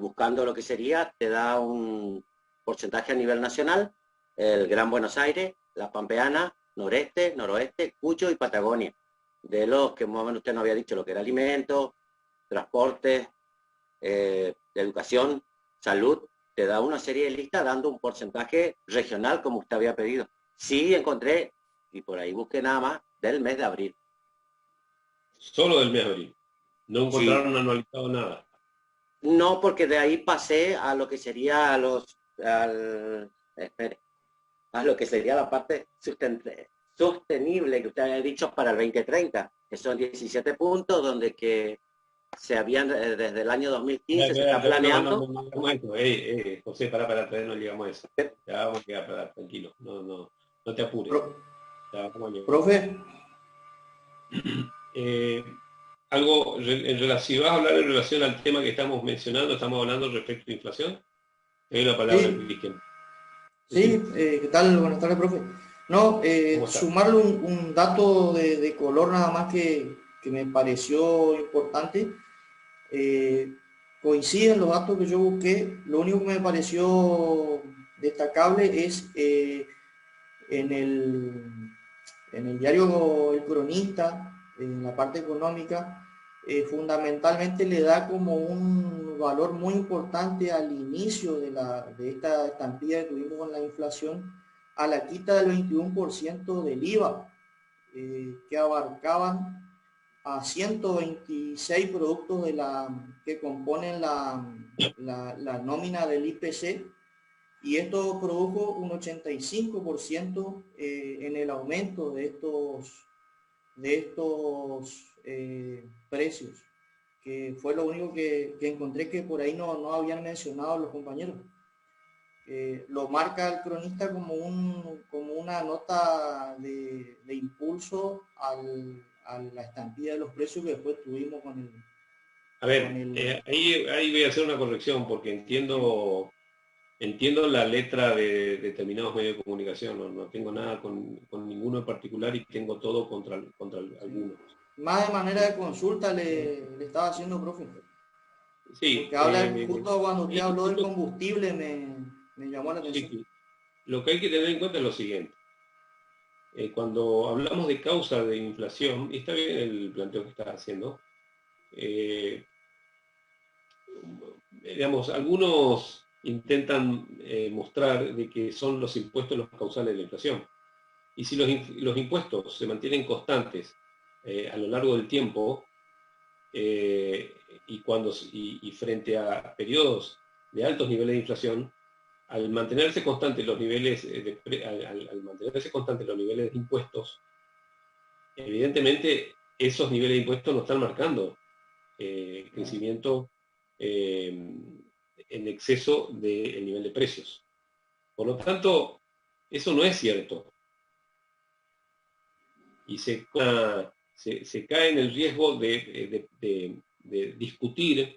Buscando lo que sería, te da un porcentaje a nivel nacional, el Gran Buenos Aires, la Pampeana, Noreste, Noroeste, Cuyo y Patagonia. De los que más o menos usted no había dicho, lo que era alimentos, transporte, educación, salud, te da una serie de listas dando un porcentaje regional como usted había pedido. Sí encontré, y por ahí busqué nada más, del mes de abril. Solo del mes de abril. No encontraron anualizado nada. No, porque de ahí pasé a lo que sería a lo que sería la parte sostenible que usted había dicho para el 2030, que son 17 puntos donde que se habían desde el año 2015 se está planeando. José, para, no llegamos a eso. Ya vamos a quedar tranquilo, no te apures. Profe. Algo en relación, si vas a hablar en relación al tema que estamos mencionando, estamos hablando respecto a inflación. Hay una palabra en Cristian. Sí, ¿qué tal? Buenas tardes, profe. No, sumarle un dato de color nada más que me pareció importante. Coinciden los datos que yo busqué. Lo único que me pareció destacable es en el diario El Cronista, en la parte económica, fundamentalmente le da como un valor muy importante al inicio de esta estampida que tuvimos con la inflación, a la quita del 21% del IVA, que abarcaban a 126 productos que componen la nómina del IPC, y esto produjo un 85% en el aumento de estos precios, que fue lo único que encontré que por ahí no habían mencionado los compañeros. Lo marca el cronista como una nota de impulso a la estampida de los precios que después tuvimos con el... A ver, ahí voy a hacer una corrección porque entiendo la letra de determinados medios de comunicación, no tengo nada con ninguno en particular y tengo todo contra algunos. Más de manera de consulta le estaba haciendo, profe. Sí. Porque justo cuando usted habló del combustible me llamó la atención. Sí. Lo que hay que tener en cuenta es lo siguiente. Cuando hablamos de causa de inflación, y está bien el planteo que estás haciendo, digamos, algunos intentan mostrar de que son los impuestos los causales de la inflación. Y si los impuestos se mantienen constantes a lo largo del tiempo, y frente a periodos de altos niveles de inflación, al mantenerse constantes los niveles de impuestos, evidentemente esos niveles de impuestos no están marcando crecimiento en exceso del nivel de precios. Por lo tanto, eso no es cierto. Y se cae en el riesgo de discutir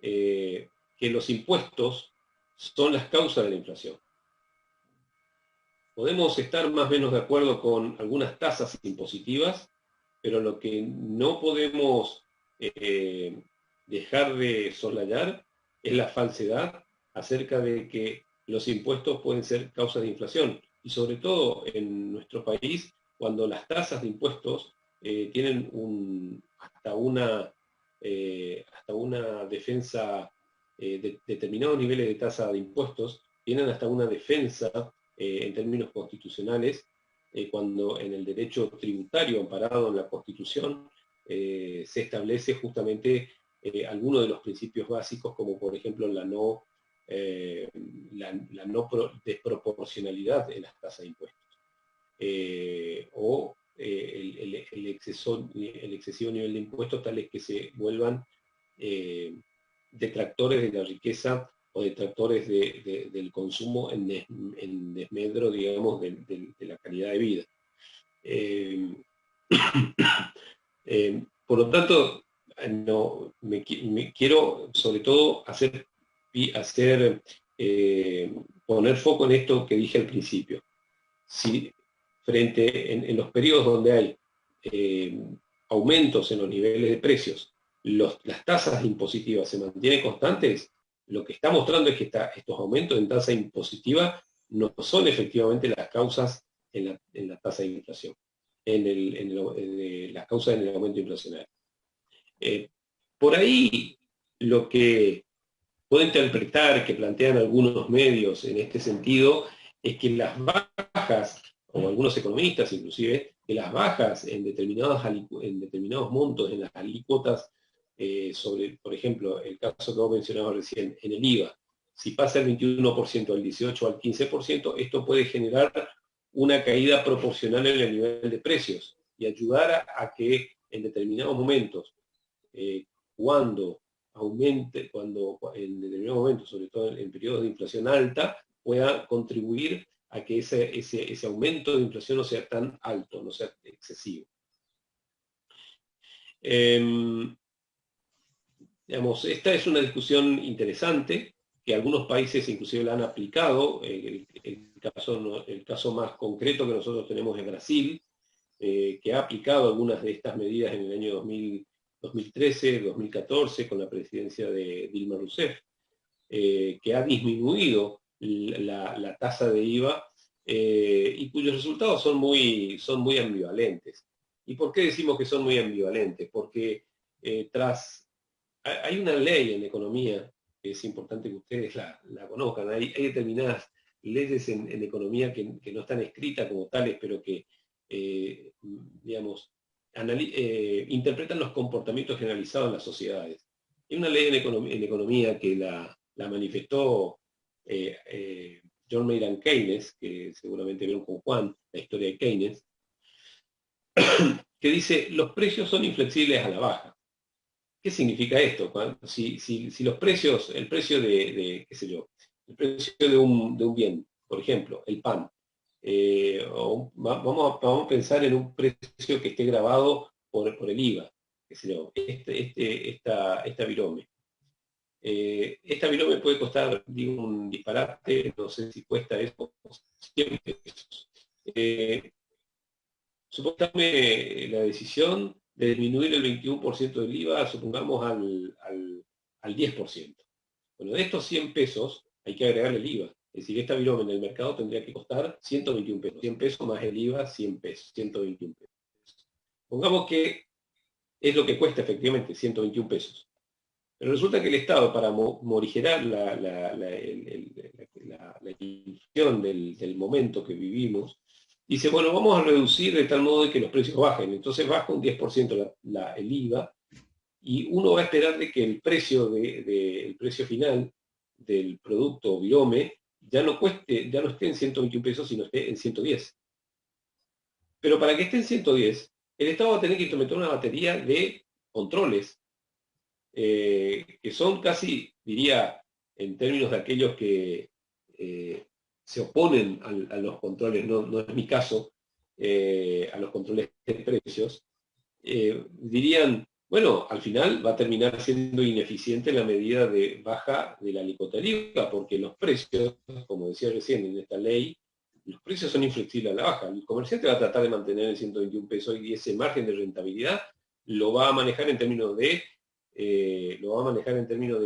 que los impuestos son las causas de la inflación. Podemos estar más o menos de acuerdo con algunas tasas impositivas, pero lo que no podemos dejar de soslayar es la falsedad acerca de que los impuestos pueden ser causas de inflación. Y sobre todo en nuestro país, cuando las tasas de impuestos tienen hasta una defensa de determinados niveles de tasa de impuestos, tienen hasta una defensa en términos constitucionales, cuando en el derecho tributario amparado en la Constitución se establece justamente algunos de los principios básicos, como por ejemplo la no desproporcionalidad en las tasas de impuestos, o el excesivo nivel de impuestos tales que se vuelvan detractores de la riqueza o detractores del consumo en desmedro, digamos, de la calidad de vida. Por lo tanto, me quiero sobre todo poner foco en esto que dije al principio. Si en los periodos donde hay aumentos en los niveles de precios, las tasas impositivas se mantienen constantes, lo que está mostrando es que estos aumentos en tasa impositiva no son efectivamente las causas en la tasa de inflación, las causas en el aumento inflacionario. Por ahí lo que puedo interpretar que plantean algunos medios en este sentido es que las bajas, o algunos economistas inclusive, que las bajas en determinados montos en las alícuotas sobre, por ejemplo, el caso que vos mencionabas recién, en el IVA, si pasa el 21% al 18% al 15%, esto puede generar una caída proporcional en el nivel de precios y ayudar a que en determinados momentos, cuando en determinados momentos, sobre todo en periodos de inflación alta, pueda contribuir a que ese aumento de inflación no sea tan alto, no sea excesivo. Digamos, esta es una discusión interesante, que algunos países inclusive la han aplicado. El caso más concreto que nosotros tenemos es Brasil, que ha aplicado algunas de estas medidas en el año 2013, 2014, con la presidencia de Dilma Rousseff, que ha disminuido la tasa de IVA y cuyos resultados son muy ambivalentes. ¿Y por qué decimos que son muy ambivalentes? Porque hay una ley en economía que es importante que ustedes la conozcan. Hay determinadas leyes en economía que no están escritas como tales, pero que, digamos, interpretan los comportamientos generalizados en las sociedades. Hay una ley en economía que la manifestó John Maynard Keynes, que seguramente vieron con Juan la historia de Keynes, que dice: los precios son inflexibles a la baja. ¿Qué significa esto? Si los precios, el precio de qué sé yo, el precio de un bien, por ejemplo, el pan, vamos a pensar en un precio que esté grabado por el IVA, qué sé yo, esta virome. Esta virome puede costar, digo un disparate, no sé si cuesta eso, 100 pesos. Supongamos la decisión de disminuir el 21% del IVA, supongamos al 10%. Bueno, de estos 100 pesos hay que agregarle el IVA. Es decir, esta virome en el mercado tendría que costar 121 pesos. 100 pesos más el IVA, 100 pesos, 121 pesos. Pongamos que es lo que cuesta efectivamente, 121 pesos. Pero resulta que el Estado, para morigerar la inflación del momento que vivimos, dice: bueno, vamos a reducir de tal modo de que los precios bajen. Entonces baja un 10% el IVA, y uno va a esperar de que el precio final del producto virome ya no esté en 121 pesos, sino esté en 110. Pero para que esté en 110, el Estado va a tener que implementar una batería de controles, que son casi, diría, en términos de aquellos que se oponen a los controles, no es mi caso, a los controles de precios, dirían Bueno, al final va a terminar siendo ineficiente la medida de baja de la alícuota del IVA, porque los precios, como decía recién en esta ley, los precios son inflexibles a la baja. El comerciante va a tratar de mantener el 121 pesos y ese margen de rentabilidad lo va a manejar en términos de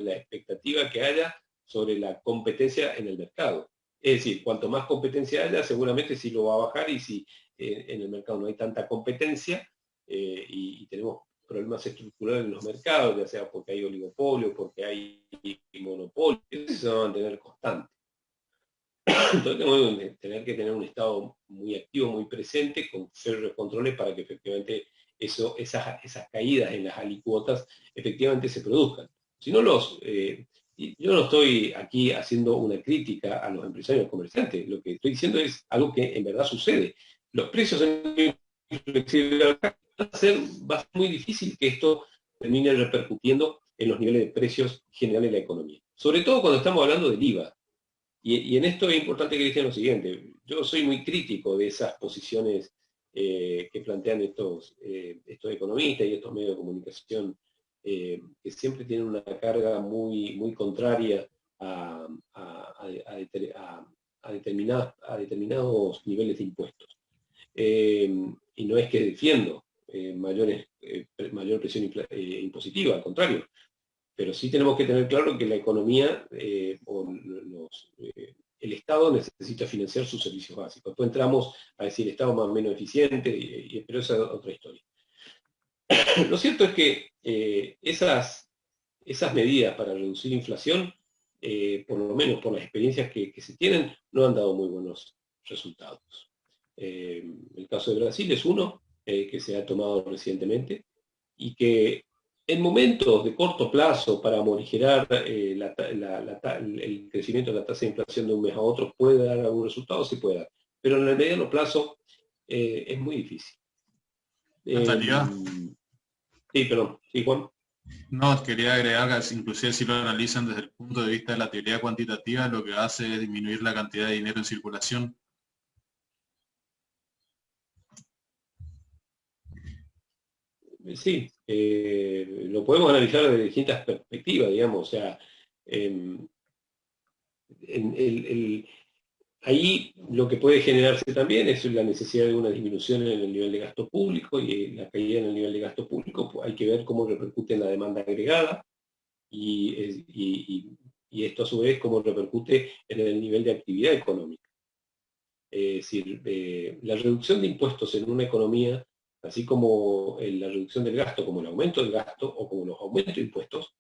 la expectativa que haya sobre la competencia en el mercado. Es decir, cuanto más competencia haya, seguramente sí lo va a bajar, y si en el mercado no hay tanta competencia y tenemos problemas estructurales en los mercados, ya sea porque hay oligopolio, porque hay monopolio, eso se va a mantener constante. Entonces tenemos que tener un Estado muy activo, muy presente, con serios controles para que efectivamente esas caídas en las alícuotas efectivamente se produzcan. Si no yo no estoy aquí haciendo una crítica a los empresarios comerciantes, lo que estoy diciendo es algo que en verdad sucede. Los precios son inflexibles, va a ser muy difícil que esto termine repercutiendo en los niveles de precios generales de la economía. Sobre todo cuando estamos hablando del IVA. Y en esto es importante que digan lo siguiente: yo soy muy crítico de esas posiciones que plantean estos economistas y estos medios de comunicación, que siempre tienen una carga muy, muy contraria a determinados niveles de impuestos. Y no es que defiendo mayor presión impositiva, al contrario. Pero sí tenemos que tener claro que la economía, el Estado necesita financiar sus servicios básicos. Después entramos a decir Estado más o menos eficiente, pero esa es otra historia. Lo cierto es que esas medidas para reducir inflación, por lo menos por las experiencias que se tienen, no han dado muy buenos resultados. El caso de Brasil es uno que se ha tomado recientemente y que en momentos de corto plazo, para morigerar el crecimiento de la tasa de inflación de un mes a otro, puede dar algún resultado, sí puede dar. Pero en el mediano plazo es muy difícil. ¿Natalia? Sí, perdón. Sí, Juan. No, quería agregar que inclusive si lo analizan desde el punto de vista de la teoría cuantitativa, lo que hace es disminuir la cantidad de dinero en circulación. Sí, lo podemos analizar desde distintas perspectivas, digamos. O sea, ahí lo que puede generarse también es la necesidad de una disminución en el nivel de gasto público, y la caída en el nivel de gasto público pues, hay que ver cómo repercute en la demanda agregada, y esto a su vez cómo repercute en el nivel de actividad económica. Es decir, la reducción de impuestos en una economía, así como la reducción del gasto, como el aumento del gasto o como los aumentos de impuestos,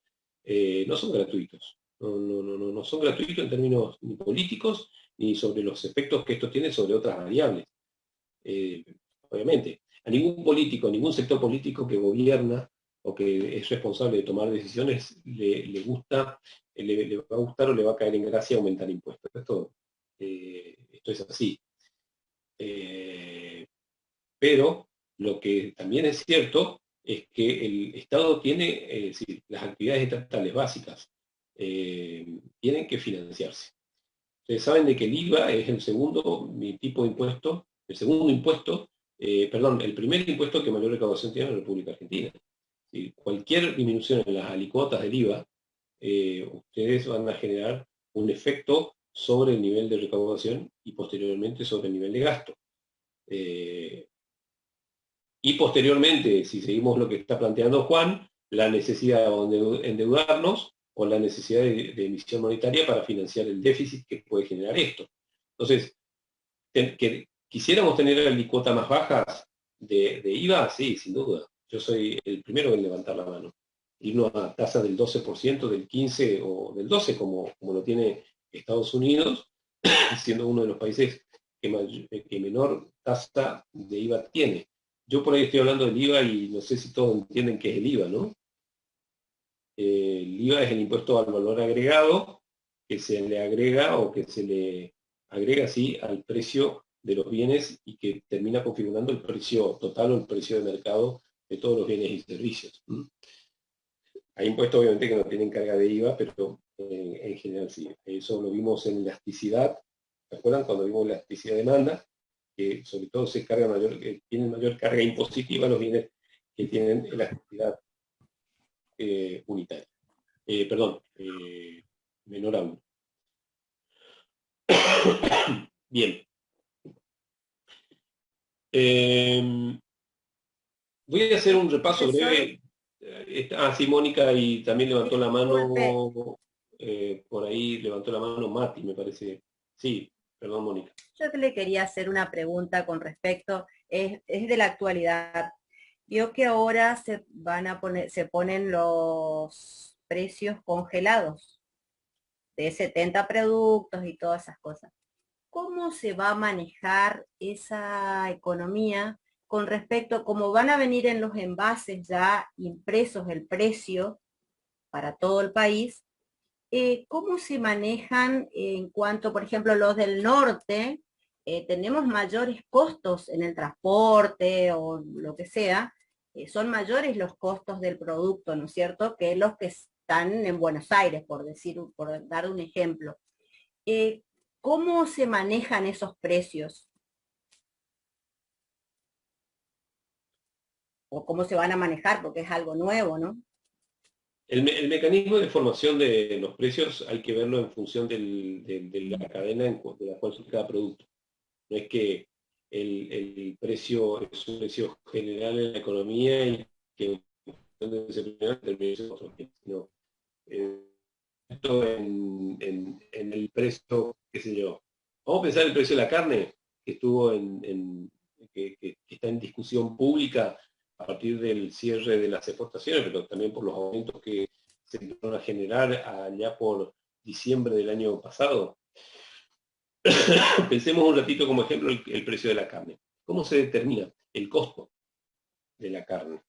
no son gratuitos. No son gratuitos en términos ni políticos ni sobre los efectos que esto tiene sobre otras variables. Obviamente, a ningún político, a ningún sector político que gobierna o que es responsable de tomar decisiones le va a gustar o le va a caer en gracia aumentar impuestos. Esto es así. Pero lo que también es cierto es que el Estado tiene, las actividades estatales básicas tienen que financiarse. Ustedes saben de que el IVA es el segundo tipo de impuesto, el primer impuesto que mayor recaudación tiene en la República Argentina. Cualquier disminución en las alícuotas del IVA, ustedes van a generar un efecto sobre el nivel de recaudación y posteriormente sobre el nivel de gasto. Y posteriormente, si seguimos lo que está planteando Juan, la necesidad de endeudarnos o la necesidad de emisión monetaria para financiar el déficit que puede generar esto. Entonces, que quisiéramos tener alícuotas más bajas de IVA, sí, sin duda. Yo soy el primero en levantar la mano. Irnos a tasa del 12%, del 15% o del 12%, como lo tiene Estados Unidos, siendo uno de los países que menor tasa de IVA tiene. Yo por ahí estoy hablando del IVA y no sé si todos entienden qué es el IVA, ¿no? El IVA es el impuesto al valor agregado que se le agrega o que se le agrega así al precio de los bienes y que termina configurando el precio total o el precio de mercado de todos los bienes y servicios. Hay impuestos obviamente que no tienen carga de IVA, pero en general sí. Eso lo vimos en elasticidad. ¿Se acuerdan cuando vimos elasticidad de demanda? Que sobre todo tienen mayor carga impositiva los bienes que tienen elasticidad unitaria. Perdón, menor a 1. Bien. Voy a hacer un repaso breve. Sí, Mónica, y también levantó la mano, por ahí levantó la mano Mati, me parece. Sí, perdón, Mónica. Yo que le quería hacer una pregunta con respecto, es de la actualidad. Vio que ahora se ponen los precios congelados de 70 productos y todas esas cosas. ¿Cómo se va a manejar esa economía con respecto a cómo van a venir en los envases ya impresos el precio para todo el país? ¿Cómo se manejan en cuanto, por ejemplo, los del norte? Tenemos mayores costos en el transporte o lo que sea, son mayores los costos del producto, ¿no es cierto?, que los que están en Buenos Aires, por dar un ejemplo. ¿Cómo se manejan esos precios? ¿O cómo se van a manejar? Porque es algo nuevo, ¿no? El mecanismo de formación de los precios hay que verlo en función de la cadena de la cual surge cada producto. No es que el precio es un precio general en la economía y que en función de ese precio termina otro. No. Esto en el precio, qué sé yo. Vamos a pensar el precio de la carne, que estuvo que está en discusión pública a partir del cierre de las exportaciones, pero también por los aumentos que se empezaron a generar allá por diciembre del año pasado. Pensemos un ratito como ejemplo el precio de la carne. ¿Cómo se determina el costo de la carne?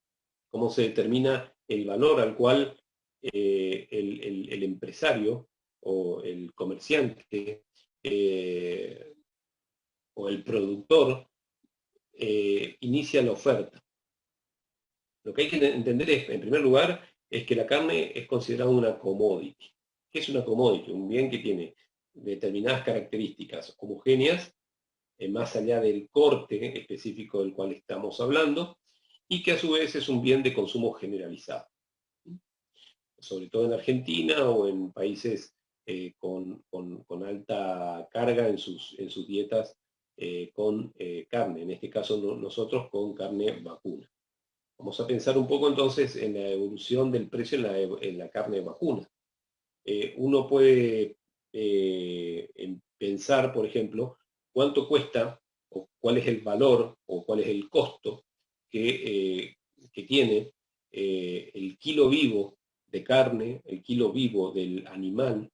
¿Cómo se determina el valor al cual el empresario o el comerciante o el productor inicia la oferta? Lo que hay que entender es, en primer lugar, es que la carne es considerada una commodity. ¿Qué es una commodity? Un bien que tiene determinadas características homogéneas, más allá del corte específico del cual estamos hablando, y que a su vez es un bien de consumo generalizado. Sobre todo en Argentina o en países con alta carga en sus dietas con carne, en este caso nosotros con carne vacuna. Vamos a pensar un poco entonces en la evolución del precio en la carne vacuna. Uno puede pensar, por ejemplo, cuánto cuesta o cuál es el valor o cuál es el costo que tiene el kilo vivo de carne, el kilo vivo del animal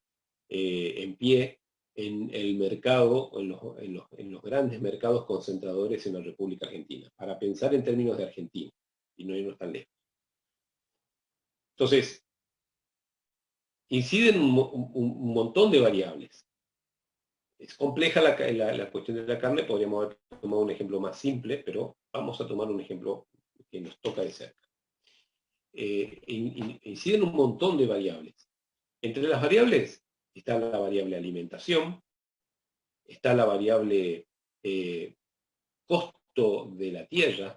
en pie en el mercado, en los grandes mercados concentradores en la República Argentina, para pensar en términos de Argentina y no irnos tan lejos. Entonces, inciden un montón de variables. Es compleja la cuestión de la carne, podríamos haber tomado un ejemplo más simple, pero vamos a tomar un ejemplo que nos toca de cerca. Inciden un montón de variables. Entre las variables está la variable alimentación, está la variable costo de la tierra,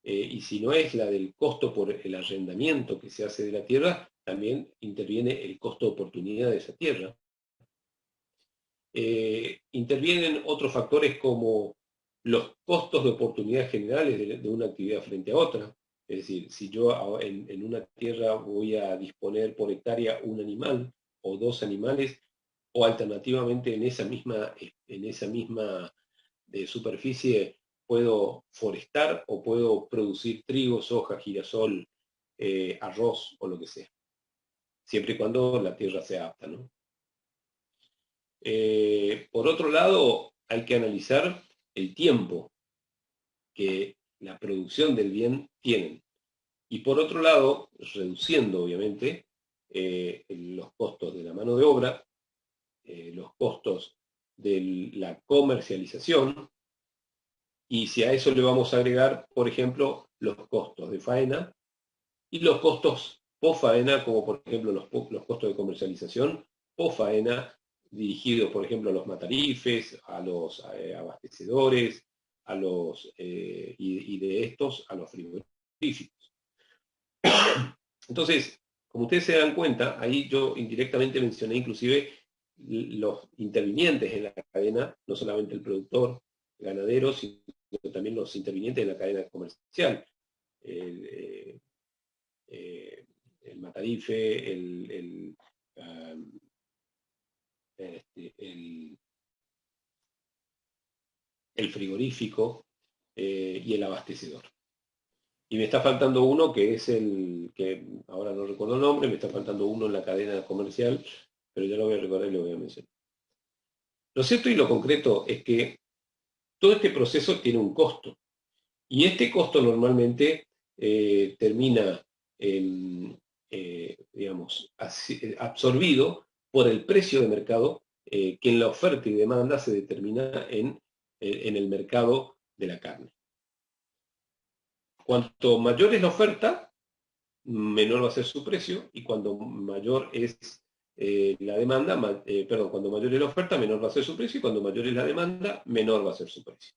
y si no es la del costo por el arrendamiento que se hace de la tierra, también interviene el costo de oportunidad de esa tierra. Intervienen otros factores como los costos de oportunidad generales de una actividad frente a otra. Es decir, si yo en una tierra voy a disponer por hectárea un animal o dos animales, o alternativamente en esa misma superficie puedo forestar o puedo producir trigo, soja, girasol, arroz o lo que sea. Siempre y cuando la tierra sea apta, ¿no? Por otro lado, hay que analizar el tiempo que la producción del bien tienen. Y por otro lado, reduciendo obviamente los costos de la mano de obra, los costos de la comercialización, y si a eso le vamos a agregar, por ejemplo, los costos de faena y los costos post faena, como por ejemplo los costos de comercialización post faena, dirigidos, por ejemplo, a los matarifes, a los abastecedores, y de estos a los frigoríficos. Entonces, como ustedes se dan cuenta, ahí yo indirectamente mencioné inclusive los intervinientes en la cadena, no solamente el productor ganadero, sino también los intervinientes en la cadena comercial. El matarife, el frigorífico y el abastecedor. Y me está faltando uno que es el, que ahora no recuerdo el nombre, me está faltando uno en la cadena comercial, pero ya lo voy a recordar y lo voy a mencionar. Lo cierto y lo concreto es que todo este proceso tiene un costo. Y este costo normalmente termina, digamos, absorbido por el precio de mercado que en la oferta y demanda se determina en el mercado de la carne. Cuanto mayor es la oferta, menor va a ser su precio, y cuando mayor es la demanda, cuando mayor es la oferta, menor va a ser su precio, y cuando mayor es la demanda, menor va a ser su precio.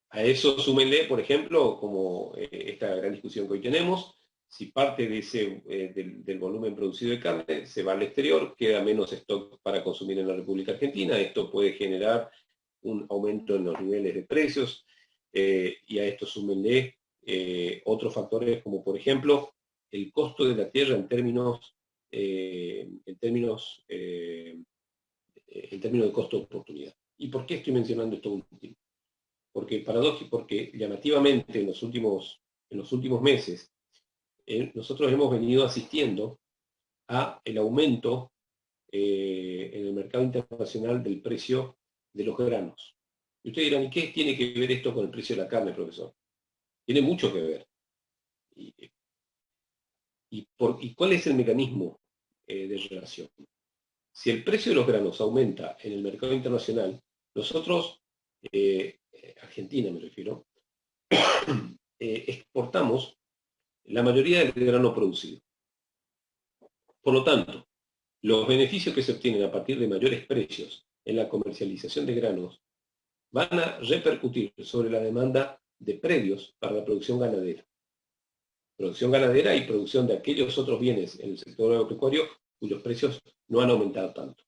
A eso súmenle, por ejemplo, como esta gran discusión que hoy tenemos, si parte de ese, del volumen producido de carne se va al exterior, queda menos stock para consumir en la República Argentina, esto puede generar un aumento en los niveles de precios, y a esto súmenle otros factores como, por ejemplo, el costo de la tierra en términos de costo de oportunidad. ¿Y por qué estoy mencionando esto último? Porque llamativamente en los últimos meses nosotros hemos venido asistiendo a el aumento en el mercado internacional del precio de los granos. Y ustedes dirán, ¿y qué tiene que ver esto con el precio de la carne, profesor? Tiene mucho que ver. ¿Y cuál es el mecanismo de relación? Si el precio de los granos aumenta en el mercado internacional, nosotros, Argentina me refiero, exportamos la mayoría del grano producido. Por lo tanto, los beneficios que se obtienen a partir de mayores precios en la comercialización de granos van a repercutir sobre la demanda de predios para la producción ganadera. Producción ganadera y producción de aquellos otros bienes en el sector agropecuario cuyos precios no han aumentado tanto.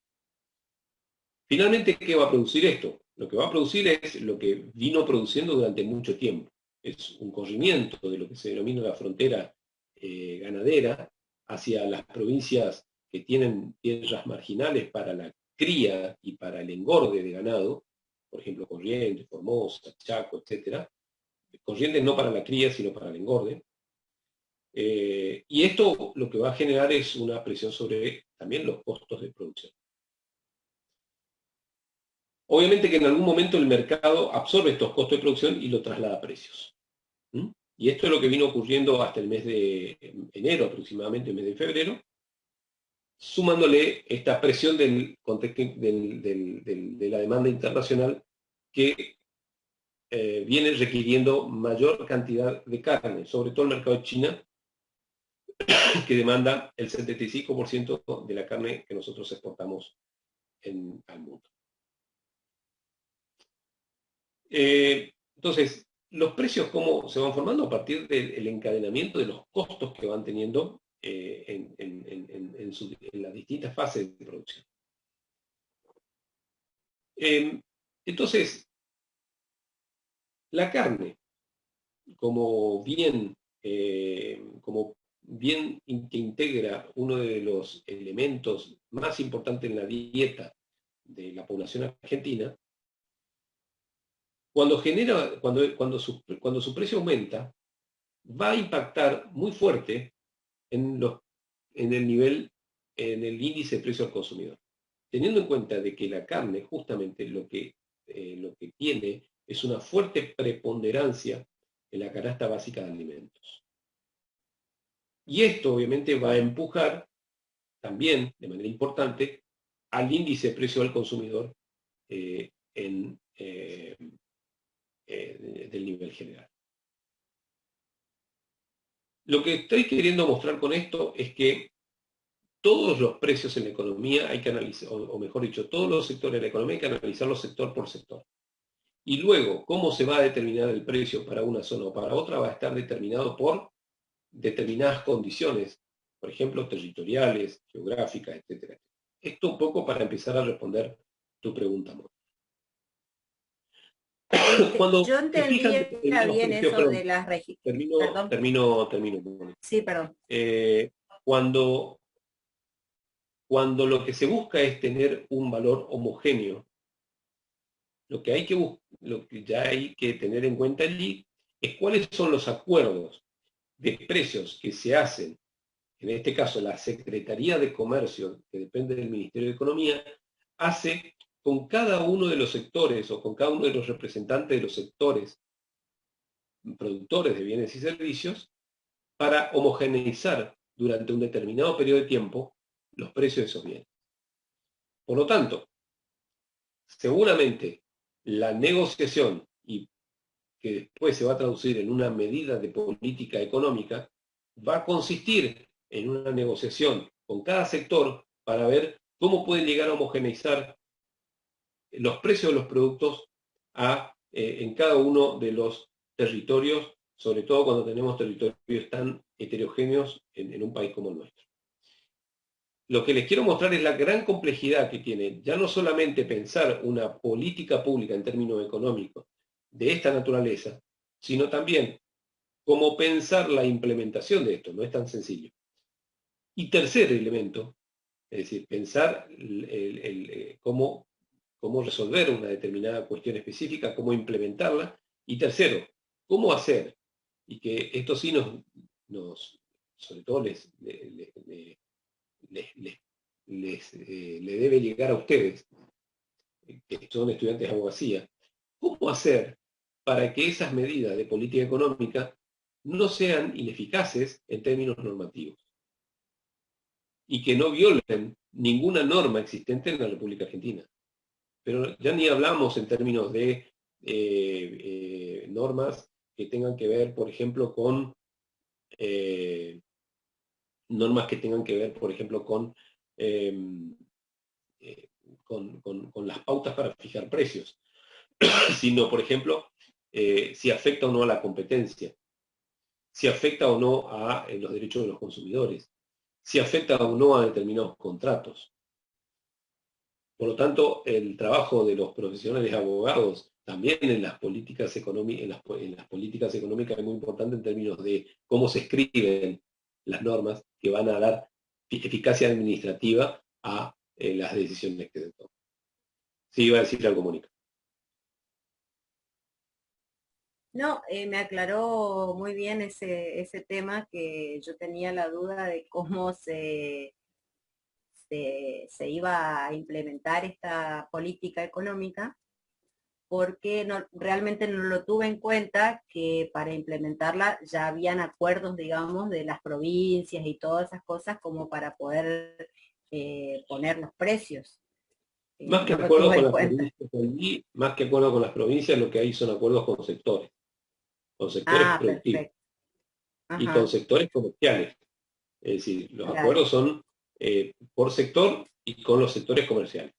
Finalmente, ¿qué va a producir esto? Lo que va a producir es lo que vino produciendo durante mucho tiempo. Es un corrimiento de lo que se denomina la frontera ganadera hacia las provincias que tienen tierras marginales para la cría y para el engorde de ganado, por ejemplo, Corrientes, Formosa, Chaco, etc. Corrientes no para la cría, sino para el engorde. Y esto lo que va a generar es una presión sobre también los costos de producción. Obviamente que en algún momento el mercado absorbe estos costos de producción y lo traslada a precios. Y esto es lo que vino ocurriendo hasta el mes de enero, aproximadamente el mes de febrero, sumándole esta presión de la demanda internacional que viene requiriendo mayor cantidad de carne, sobre todo el mercado de China, que demanda el 75% de la carne que nosotros exportamos al mundo. Entonces, los precios, ¿cómo se van formando? A partir del encadenamiento de los costos que van teniendo en las distintas fases de producción. Entonces, la carne, como bien que integra uno de los elementos más importantes en la dieta de la población argentina, cuando su precio aumenta, va a impactar muy fuerte en el índice de precio al consumidor. Teniendo en cuenta de que la carne, justamente lo que tiene es una fuerte preponderancia en la canasta básica de alimentos. Y esto obviamente va a empujar también, de manera importante, al índice de precio al consumidor del nivel general. Lo que estoy queriendo mostrar con esto es que todos los precios en la economía hay que analizar, o mejor dicho, todos los sectores de la economía hay que analizarlos sector por sector. Y luego, cómo se va a determinar el precio para una zona o para otra va a estar determinado por determinadas condiciones, por ejemplo, territoriales, geográficas, etcétera. Esto un poco para empezar a responder tu pregunta, Mónica. Cuando Yo se fijan entendía en los bien precios, eso perdón, de las regiones. termino, Mónica. Sí, perdón. Cuando lo que se busca es tener un valor homogéneo, lo que ya hay que tener en cuenta allí es cuáles son los acuerdos de precios que se hacen, en este caso la Secretaría de Comercio, que depende del Ministerio de Economía, hace con cada uno de los sectores o con cada uno de los representantes de los sectores productores de bienes y servicios para homogeneizar durante un determinado periodo de tiempo los precios de esos bienes. Por lo tanto, seguramente la negociación, y que después se va a traducir en una medida de política económica, va a consistir en una negociación con cada sector para ver cómo pueden llegar a homogeneizar los precios de los productos en cada uno de los territorios, sobre todo cuando tenemos territorios tan heterogéneos en un país como el nuestro. Lo que les quiero mostrar es la gran complejidad que tiene ya no solamente pensar una política pública en términos económicos de esta naturaleza, sino también cómo pensar la implementación de esto. No es tan sencillo. Y tercer elemento, es decir, pensar cómo resolver una determinada cuestión específica, cómo implementarla. Y tercero, cómo hacer, y que esto sí sobre todo le debe llegar a ustedes, que son estudiantes de abogacía, cómo hacer para que esas medidas de política económica no sean ineficaces en términos normativos y que no violen ninguna norma existente en la República Argentina. Pero ya ni hablamos en términos de normas que tengan que ver, por ejemplo, con con las pautas para fijar precios, sino, por ejemplo, si afecta o no a la competencia, si afecta o no a los derechos de los consumidores, si afecta o no a determinados contratos. Por lo tanto, el trabajo de los profesionales abogados también en las políticas económicas, es muy importante en términos de cómo se escriben las normas que van a dar eficacia administrativa a las decisiones que se toman. Sí, iba a decir algo, Mónica. No, me aclaró muy bien ese tema, que yo tenía la duda de cómo se iba a implementar esta política económica, porque realmente no lo tuve en cuenta que para implementarla ya habían acuerdos, digamos, de las provincias y todas esas cosas como para poder poner los precios. Más que acuerdos con las provincias, más que acuerdos con las provincias, lo que hay son acuerdos con sectores productivos y con sectores comerciales. Es decir, los acuerdos son por sector y con los sectores comerciales.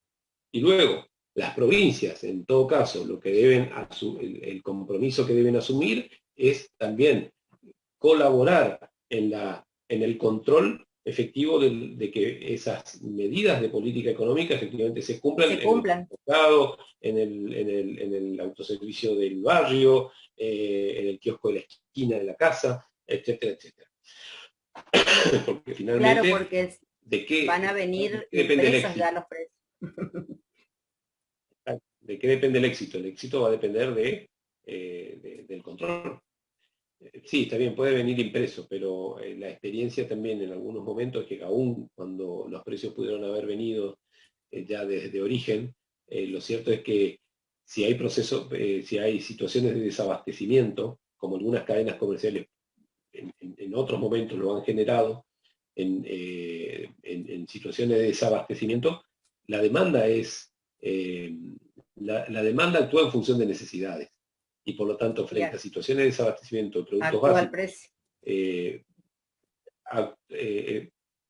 Y luego, las provincias, en todo caso, lo que deben el compromiso que deben asumir es también colaborar en el control efectivo de que esas medidas de política económica efectivamente se cumplan. En el mercado, en el autoservicio del barrio, en el kiosco de la esquina de la casa, etcétera, etcétera. Porque finalmente, claro, porque ¿de qué van a venir depende el éxito? ya los precios. ¿De qué depende el éxito? El éxito va a depender del control. Sí, está bien, puede venir impreso, pero la experiencia también en algunos momentos es que aún cuando los precios pudieron haber venido ya desde origen, lo cierto es que si hay si hay situaciones de desabastecimiento, como algunas cadenas comerciales en otros momentos lo han generado, en situaciones de desabastecimiento, la demanda la demanda actúa en función de necesidades. Y por lo tanto, frente a situaciones de desabastecimiento de productos básicos,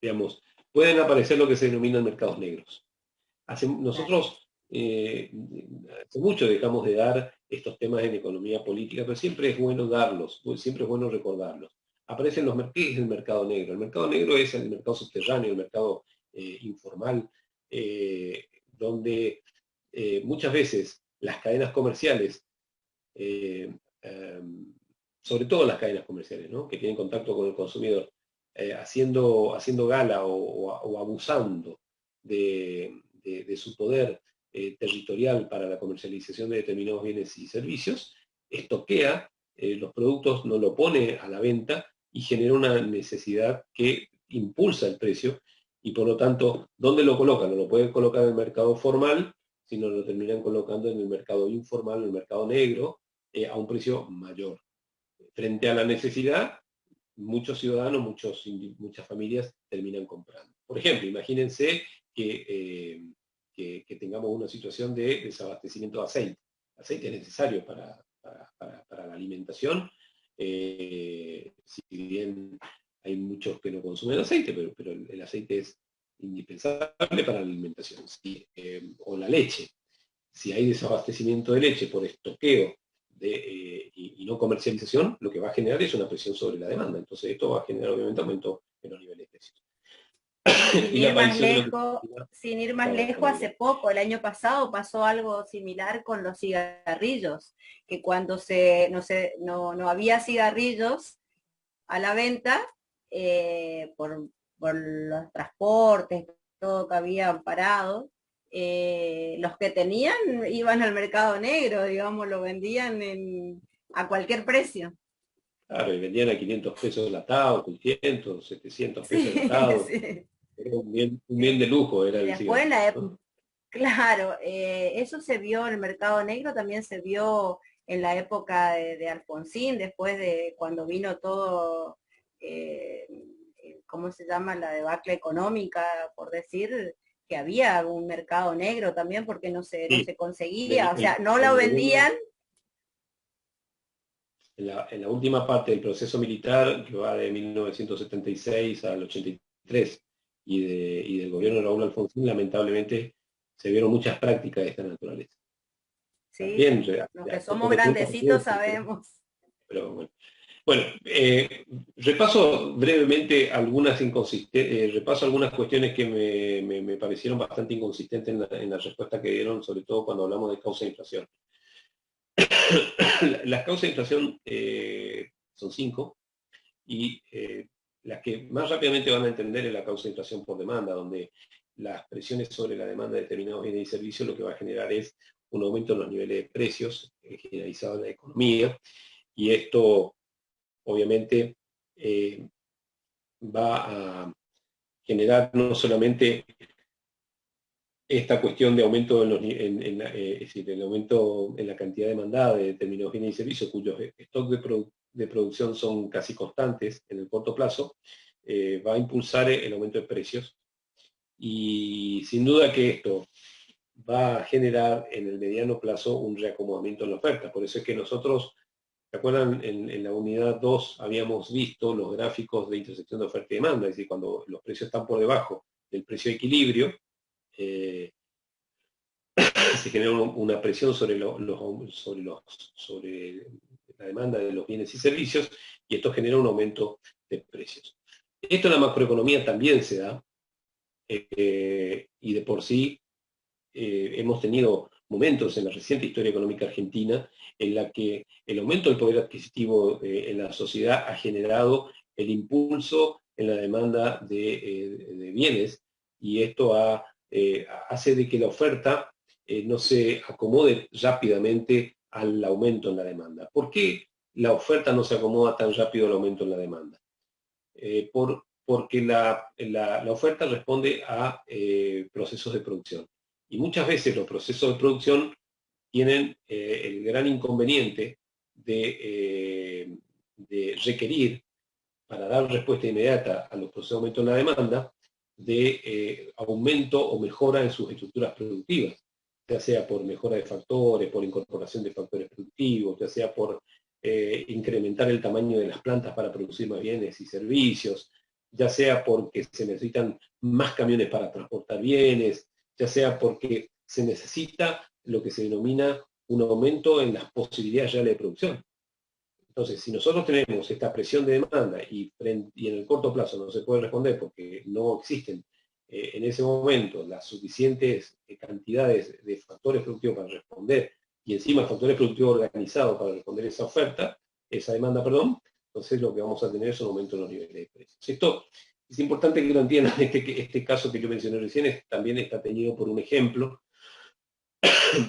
digamos, pueden aparecer lo que se denominan mercados negros. Nosotros hace mucho dejamos de dar estos temas en economía política, pero siempre es bueno darlos, siempre es bueno recordarlos. aparecen los mercados. ¿Qué es el mercado negro? El mercado negro es el mercado subterráneo, el mercado informal, donde muchas veces las cadenas comerciales, sobre todo las cadenas comerciales, ¿no?, que tienen contacto con el consumidor, haciendo gala o abusando de su poder territorial para la comercialización de determinados bienes y servicios, estoquea los productos, no lo pone a la venta y genera una necesidad que impulsa el precio, y por lo tanto, ¿dónde lo colocan? No lo pueden colocar en el mercado formal, sino lo terminan colocando en el mercado informal, en el mercado negro, a un precio mayor. Frente a la necesidad, muchos ciudadanos, muchas familias terminan comprando. Por ejemplo, imagínense que tengamos una situación de desabastecimiento de aceite. El aceite es necesario para la alimentación, si bien hay muchos que no consumen aceite, pero el aceite es indispensable para la alimentación. O la leche. Si hay desabastecimiento de leche por estoqueo y no comercialización, lo que va a generar es una presión sobre la demanda. Entonces esto va a generar obviamente aumento en los niveles de precios. Sin ir más lejos, hace poco, el año pasado, pasó algo similar con los cigarrillos, que cuando no había cigarrillos a la venta, por los transportes, todo que habían parado, los que tenían iban al mercado negro, digamos, lo vendían a cualquier precio. Claro, y vendían a 500 pesos latado, 600, 700 pesos latado. Sí. Era un bien de lujo, era el Después cigarro, ¿no? Claro, eso se vio en el mercado negro, también se vio en la época de Alfonsín, después de cuando vino todo, ¿cómo se llama?, la debacle económica, por decir, que había un mercado negro también porque no se conseguía, o sea, no lo vendían. En la última parte del proceso militar, que va de 1976 al 83, y del gobierno de Raúl Alfonsín, lamentablemente se vieron muchas prácticas de esta naturaleza. Sí, también, los que somos grandecitos sabemos. Pero bueno, repaso brevemente algunas cuestiones que me parecieron bastante inconsistentes en la respuesta que dieron, sobre todo cuando hablamos de causa de inflación. Las causas de inflación son 5, y las que más rápidamente van a entender es la causa de inflación por demanda, donde las presiones sobre la demanda de determinados bienes y servicios lo que va a generar es un aumento en los niveles de precios generalizado en la economía, y esto obviamente va a generar no solamente esta cuestión de aumento es decir, el aumento en la cantidad demandada de determinados bienes y servicios cuyos stocks de producción son casi constantes en el corto plazo, va a impulsar el aumento de precios, y sin duda que esto va a generar en el mediano plazo un reacomodamiento en la oferta. Por eso es que nosotros, ¿se acuerdan? En la unidad 2 habíamos visto los gráficos de intersección de oferta y demanda, es decir, cuando los precios están por debajo del precio de equilibrio, se genera una presión sobre la demanda de los bienes y servicios, y esto genera un aumento de precios. Esto en la macroeconomía también se da, y de por sí hemos tenido momentos en la reciente historia económica argentina en la que el aumento del poder adquisitivo en la sociedad ha generado el impulso en la demanda de bienes, y esto hace de que la oferta no se acomode rápidamente al aumento en la demanda. ¿Por qué la oferta no se acomoda tan rápido al aumento en la demanda? Porque la oferta responde a procesos de producción. Y muchas veces los procesos de producción tienen el gran inconveniente de requerir, para dar respuesta inmediata a los procesos de aumento en la demanda, de aumento o mejora en sus estructuras productivas, ya sea por mejora de factores, por incorporación de factores productivos, ya sea por incrementar el tamaño de las plantas para producir más bienes y servicios, ya sea porque se necesitan más camiones para transportar bienes, ya sea porque se necesita lo que se denomina un aumento en las posibilidades reales de producción. Entonces, si nosotros tenemos esta presión de demanda y en el corto plazo no se puede responder porque no existen en ese momento las suficientes cantidades de factores productivos para responder, y encima factores productivos organizados para responder esa demanda, entonces lo que vamos a tener es un aumento en los niveles de precios. Esto es importante que lo entiendan, este caso que yo mencioné recién también está teñido por un ejemplo,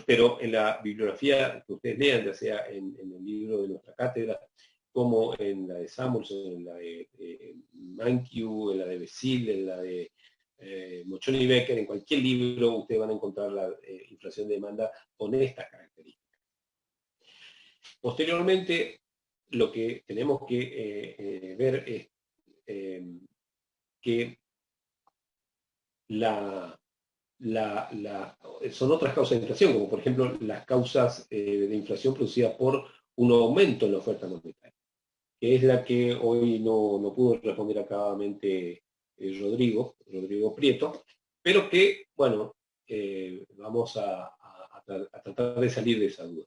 pero en la bibliografía que ustedes lean, ya sea en el libro de nuestra cátedra, como en la de Samuelson, en la de Mankiw, en la de Becil, en la de Mochoni y Becker, en cualquier libro ustedes van a encontrar la inflación de demanda con estas características. Posteriormente, lo que tenemos que ver es que son otras causas de inflación, como por ejemplo las causas de inflación producidas por un aumento en la oferta monetaria, que es la que hoy no pudo responder acabadamente Rodrigo Prieto, pero que, bueno, vamos a tratar de salir de esa duda.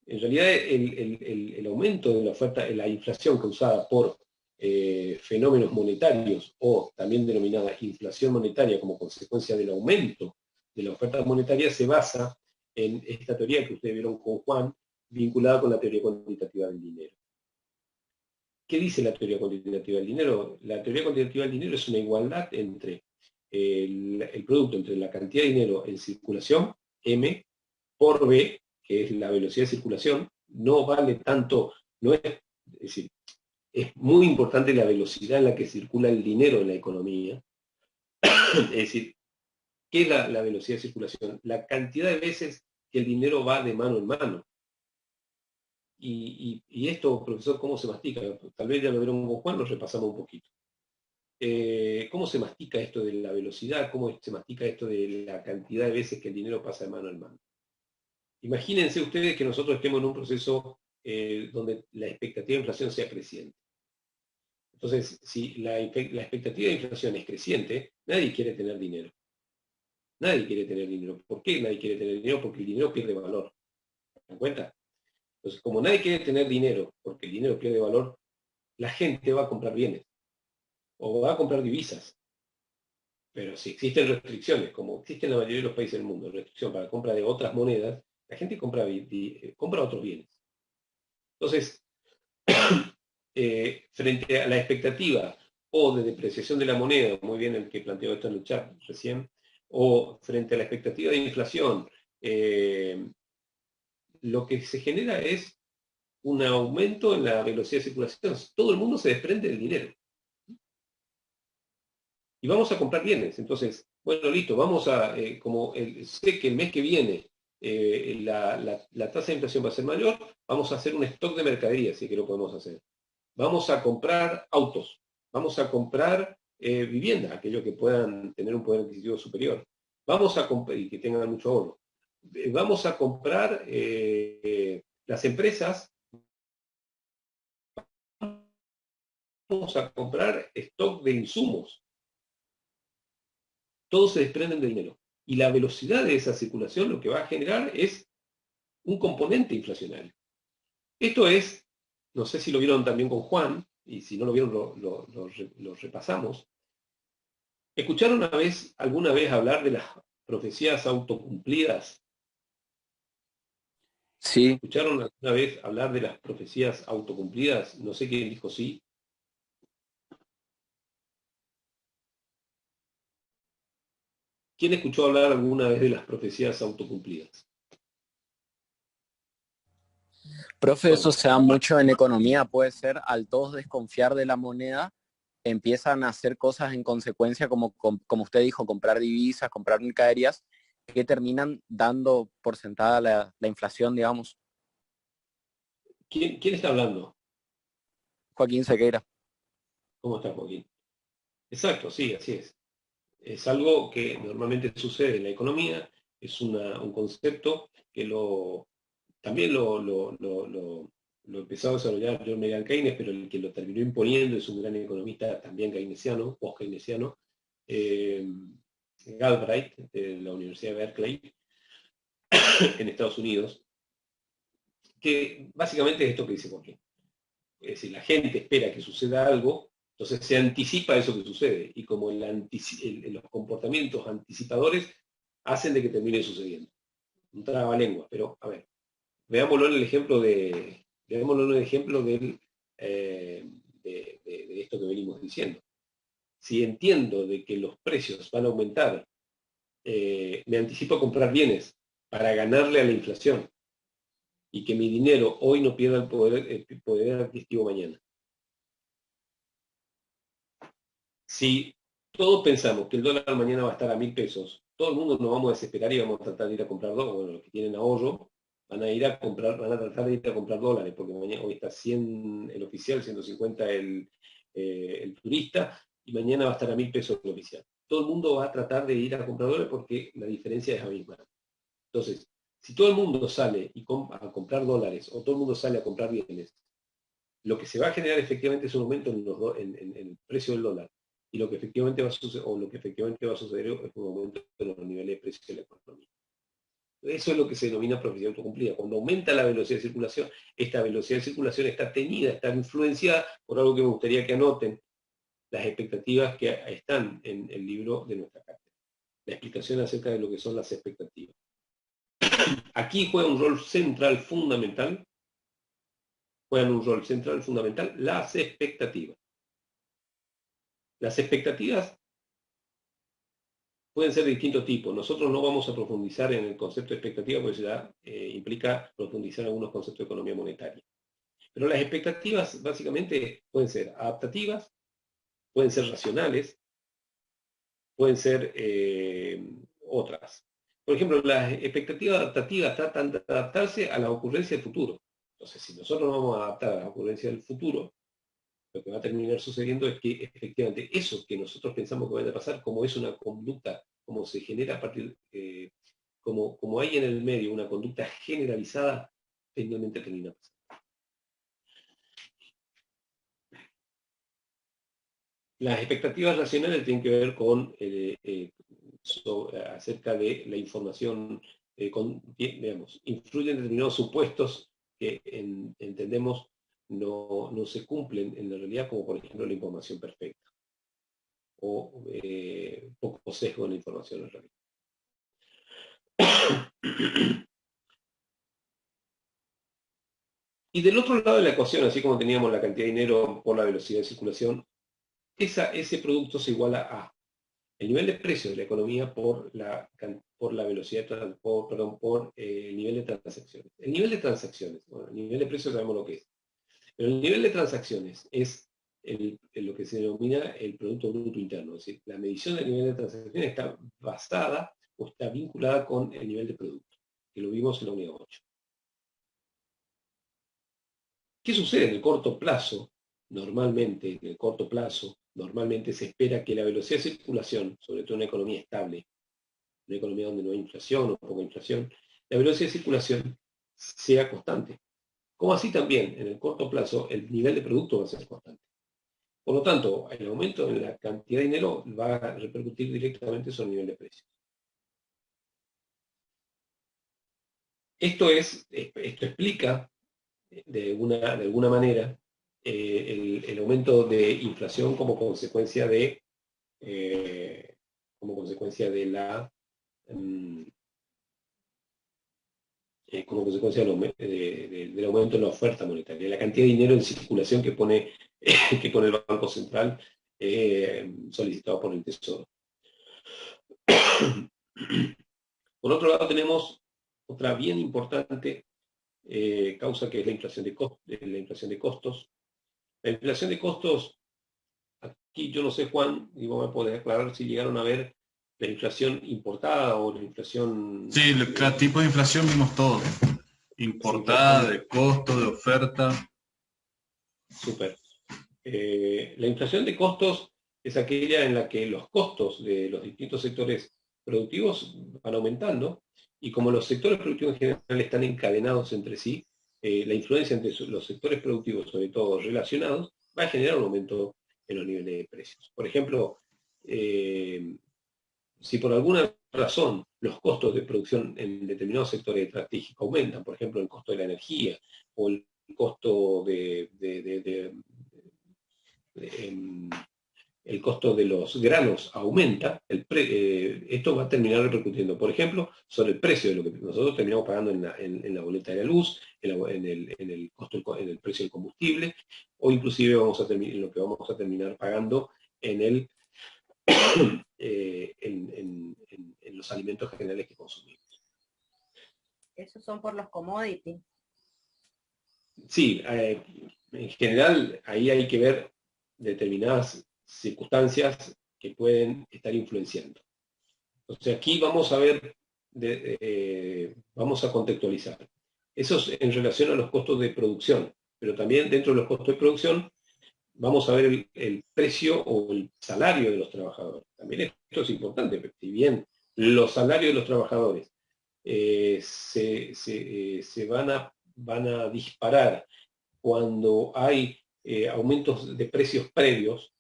En realidad, el aumento de la oferta, la inflación causada por fenómenos monetarios, o también denominada inflación monetaria como consecuencia del aumento de la oferta monetaria, se basa en esta teoría que ustedes vieron con Juan, vinculada con la teoría cuantitativa del dinero. ¿Qué dice la teoría cuantitativa del dinero? La teoría cuantitativa del dinero es una igualdad entre el producto entre la cantidad de dinero en circulación, M, por B, que es la velocidad de circulación. No vale tanto, es decir, es muy importante la velocidad en la que circula el dinero en la economía. Es decir, ¿qué es la velocidad de circulación? La cantidad de veces que el dinero va de mano en mano. Y esto, profesor, ¿cómo se mastica? Tal vez ya lo vieron con Juan, lo repasamos un poquito. ¿Cómo se mastica esto de la velocidad? ¿Cómo se mastica esto de la cantidad de veces que el dinero pasa de mano en mano? Imagínense ustedes que nosotros estemos en un proceso donde la expectativa de inflación sea creciente. Entonces, si la expectativa de inflación es creciente, nadie quiere tener dinero. Nadie quiere tener dinero. ¿Por qué nadie quiere tener dinero? Porque el dinero pierde valor. ¿Se dan cuenta? Entonces, como nadie quiere tener dinero, porque el dinero pierde valor, la gente va a comprar bienes. O va a comprar divisas. Pero si existen restricciones, como existen en la mayoría de los países del mundo, restricción para la compra de otras monedas, la gente compra otros bienes. Entonces, frente a la expectativa o de depreciación de la moneda, muy bien el que planteó esto en el chat recién, o frente a la expectativa de inflación, lo que se genera es un aumento en la velocidad de circulación. Todo el mundo se desprende del dinero. Y vamos a comprar bienes. Entonces, bueno, listo, vamos a, sé que el mes que viene la tasa de inflación va a ser mayor, vamos a hacer un stock de mercadería, si es que lo podemos hacer. Vamos a comprar autos, vamos a comprar vivienda, aquellos que puedan tener un poder adquisitivo superior. Vamos a comprar, y que tengan mucho ahorro. Vamos a comprar las empresas, vamos a comprar stock de insumos. Todos se desprenden de dinero. Y la velocidad de esa circulación lo que va a generar es un componente inflacionario. Esto es, no sé si lo vieron también con Juan, y si no lo vieron lo repasamos. ¿Escucharon alguna vez hablar de las profecías autocumplidas? Sí. ¿Escucharon alguna vez hablar de las profecías autocumplidas? No sé quién dijo sí. ¿Quién escuchó hablar alguna vez de las profecías autocumplidas? Profe, eso se da mucho en economía, puede ser, al todos desconfiar de la moneda, empiezan a hacer cosas en consecuencia, como usted dijo, comprar divisas, comprar mercaderías, que terminan dando por sentada la inflación, digamos. ¿Quién está hablando? Joaquín Sequeira. ¿Cómo está, Joaquín? Exacto, sí, así es. Es algo que normalmente sucede en la economía, es un concepto que también lo empezó a desarrollar John Maynard Keynes, pero el que lo terminó imponiendo es un gran economista también keynesiano, post-keynesiano, Galbraith, de la Universidad de Berkeley, en Estados Unidos, que básicamente es esto que dice Joaquín. Es decir, la gente espera que suceda algo, entonces se anticipa eso que sucede, y como los comportamientos anticipadores hacen de que termine sucediendo. Un trabalengua, pero a ver, veámoslo en el ejemplo de esto que venimos diciendo. Si entiendo de que los precios van a aumentar, me anticipo a comprar bienes para ganarle a la inflación y que mi dinero hoy no pierda el poder adquisitivo mañana. Si todos pensamos que el dólar mañana va a estar a 1.000 pesos, todo el mundo nos vamos a desesperar y vamos a tratar de ir a comprar dólares. Bueno, los que tienen ahorro van a tratar de ir a comprar dólares, porque mañana, hoy está 100 el oficial, 150 el turista, y mañana va a estar a 1.000 pesos el oficial. Todo el mundo va a tratar de ir a comprar dólares porque la diferencia es abismal. Entonces, si todo el mundo sale a comprar dólares, o todo el mundo sale a comprar bienes, lo que se va a generar efectivamente es un aumento en el precio del dólar. Y lo que efectivamente va a suceder, es un aumento de los niveles de precios de la economía. Eso es lo que se denomina profecía autocumplida. Cuando aumenta la velocidad de circulación, esta velocidad de circulación está tenida, está influenciada por algo que me gustaría que anoten, las expectativas que están en el libro de nuestra cátedra. La explicación acerca de lo que son las expectativas. Aquí juega un rol central fundamental, las expectativas. Las expectativas pueden ser de distintos tipos. Nosotros no vamos a profundizar en el concepto de expectativa porque ya implica profundizar en algunos conceptos de economía monetaria. Pero las expectativas básicamente pueden ser adaptativas, pueden ser racionales, pueden ser otras. Por ejemplo, las expectativas adaptativas tratan de adaptarse a la ocurrencia del futuro. Entonces, si nosotros nos vamos a adaptar a la ocurrencia del futuro, lo que va a terminar sucediendo es que efectivamente eso que nosotros pensamos que vaya a pasar, como es una conducta, como se genera a partir, como hay en el medio una conducta generalizada, finalmente termina pasando. Las expectativas racionales tienen que ver con acerca de la información, digamos, influyen determinados supuestos que entendemos no se cumplen en la realidad, como por ejemplo la información perfecta o poco sesgo en la información en realidad. Y del otro lado de la ecuación, así como teníamos la cantidad de dinero por la velocidad de circulación, ese producto se iguala a el nivel de precio de la economía por la velocidad, por el nivel de transacciones. El nivel de transacciones, bueno, el nivel de precio sabemos lo que es. Pero el nivel de transacciones es lo que se denomina el Producto Bruto Interno. Es decir, la medición del nivel de transacciones está basada o está vinculada con el nivel de producto, que lo vimos en la unidad 8. ¿Qué sucede en el corto plazo? Normalmente, en el corto plazo, se espera que la velocidad de circulación, sobre todo en una economía estable, una economía donde no hay inflación o poca inflación, la velocidad de circulación sea constante. Como así también, en el corto plazo, el nivel de producto va a ser constante. Por lo tanto, el aumento en la cantidad de dinero va a repercutir directamente sobre el nivel de precios. Esto explica, de alguna manera, el aumento de inflación como consecuencia de del aumento en la oferta monetaria, la cantidad de dinero en circulación que pone el Banco Central solicitado por el Tesoro. Por otro lado tenemos otra bien importante causa, que es la inflación de costos. La inflación de costos, aquí yo no sé, Juan, y vos me podés aclarar si llegaron a ver la inflación importada o la inflación... Sí, el tipo de inflación vimos todo. Importada, de costo, de oferta. Súper. La inflación de costos es aquella en la que los costos de los distintos sectores productivos van aumentando, y como los sectores productivos en general están encadenados entre sí, la influencia entre los sectores productivos, sobre todo relacionados, va a generar un aumento en los niveles de precios. Por ejemplo, si por alguna razón los costos de producción en determinados sectores estratégicos aumentan, por ejemplo el costo de la energía o costo el costo de los granos aumenta, esto va a terminar repercutiendo, por ejemplo, sobre el precio de lo que nosotros terminamos pagando en la boleta de la luz, en el precio del combustible, o inclusive en lo que vamos a terminar pagando en los alimentos generales que consumimos. Esos son por los commodities. Sí, en general ahí hay que ver determinadas circunstancias que pueden estar influenciando. Entonces aquí vamos a ver, vamos a contextualizar. Eso es en relación a los costos de producción, pero también dentro de los costos de producción vamos a ver el precio o el salario de los trabajadores. También esto es importante, porque si bien los salarios de los trabajadores se van a disparar cuando hay aumentos de precios previos,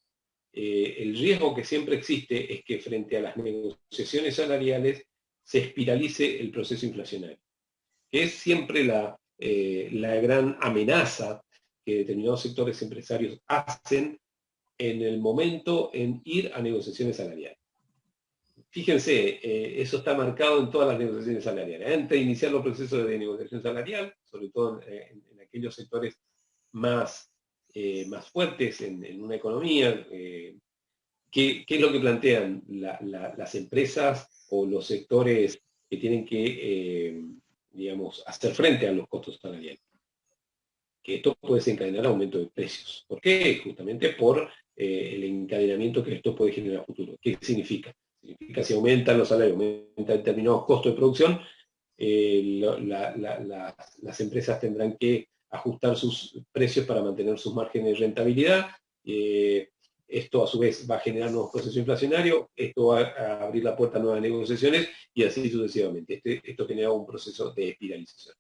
el riesgo que siempre existe es que frente a las negociaciones salariales se espiralice el proceso inflacionario, que es siempre la gran amenaza que determinados sectores empresarios hacen en el momento en ir a negociaciones salariales. Fíjense, eso está marcado en todas las negociaciones salariales. Antes de iniciar los procesos de negociación salarial, sobre todo en aquellos sectores más fuertes en una economía, ¿qué es lo que plantean las empresas o los sectores que tienen que, digamos, hacer frente a los costos salariales? Que esto puede desencadenar aumento de precios. ¿Por qué? Justamente por el encadenamiento que esto puede generar a futuro. ¿Qué significa? Significa si aumentan los salarios, aumentan determinados costos de producción, las empresas tendrán que ajustar sus precios para mantener sus márgenes de rentabilidad. Esto a su vez va a generar nuevos procesos inflacionarios, esto va a abrir la puerta a nuevas negociaciones y así sucesivamente. Esto genera un proceso de espiralización.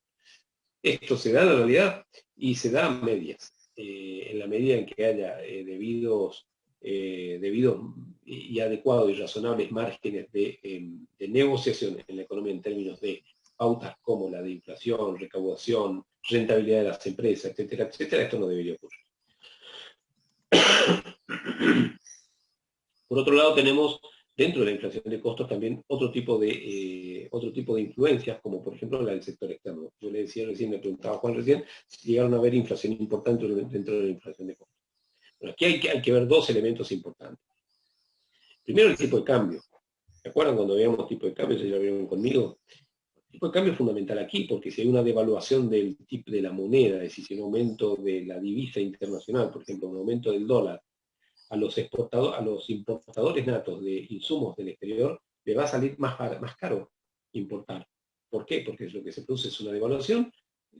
Esto se da en la realidad y se da a medias. En la medida en que haya debidos y adecuados y razonables márgenes de negociación en la economía en términos de pautas como la de inflación, recaudación, rentabilidad de las empresas, etcétera, etcétera, esto no debería ocurrir. Por otro lado, tenemos dentro de la inflación de costos también otro tipo de influencias, como por ejemplo la del sector externo. Yo le decía recién, me preguntaba Juan recién, si llegaron a haber inflación importante dentro de la inflación de costos. Bueno, aquí hay que ver dos elementos importantes. Primero, el tipo de cambio. ¿Se acuerdan cuando veíamos tipo de cambio? Si ya lo vieron conmigo. El tipo de cambio es fundamental aquí, porque si hay una devaluación del tipo de la moneda, es decir, si hay un aumento de la divisa internacional, por ejemplo, un aumento del dólar, a los importadores natos de insumos del exterior, le va a salir más caro importar. ¿Por qué? Porque lo que se produce es una devaluación.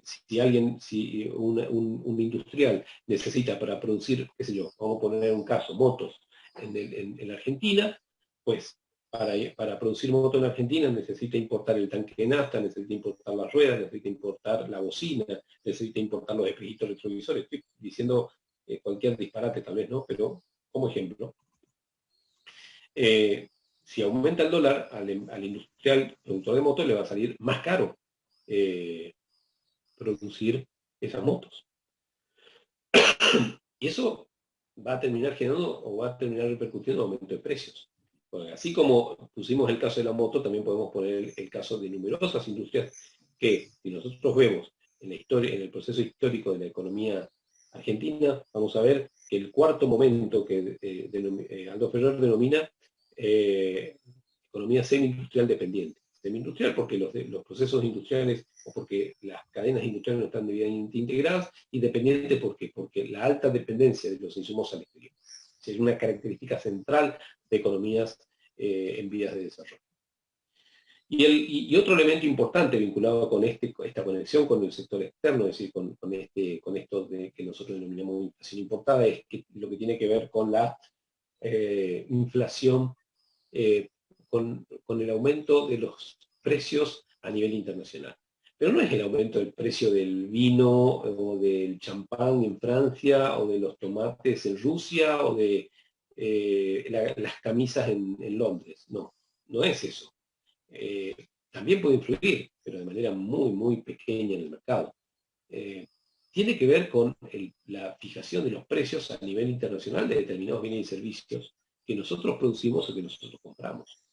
Si un industrial necesita para producir, qué sé yo, vamos a poner un caso, motos en la Argentina, pues para producir motos en Argentina necesita importar el tanque de nafta, necesita importar las ruedas, necesita importar la bocina, necesita importar los espejitos retrovisores. Estoy diciendo cualquier disparate tal vez, ¿no? Pero como ejemplo, si aumenta el dólar, al industrial productor de motos le va a salir más caro producir esas motos. Y eso va a terminar generando o va a terminar repercutiendo en aumento de precios. Bueno, así como pusimos el caso de la moto, también podemos poner el caso de numerosas industrias que, si nosotros vemos en el proceso histórico de la economía argentina, vamos a ver que el cuarto momento que Aldo Ferrer denomina economía semi-industrial dependiente. Semi-industrial porque los procesos industriales o porque las cadenas industriales no están debidamente integradas, y dependiente porque la alta dependencia de los insumos al exterior es una característica central de economías en vías de desarrollo. Y otro elemento importante vinculado con esta conexión con el sector externo, es decir, con esto que nosotros denominamos inflación importada, es lo que tiene que ver con la inflación, con el aumento de los precios a nivel internacional. Pero no es el aumento del precio del vino o del champán en Francia o de los tomates en Rusia o de las camisas en Londres. No es eso. También puede influir, pero de manera muy, muy pequeña en el mercado. tiene que ver con la fijación de los precios a nivel internacional de determinados bienes y servicios que nosotros producimos o que nosotros compramos.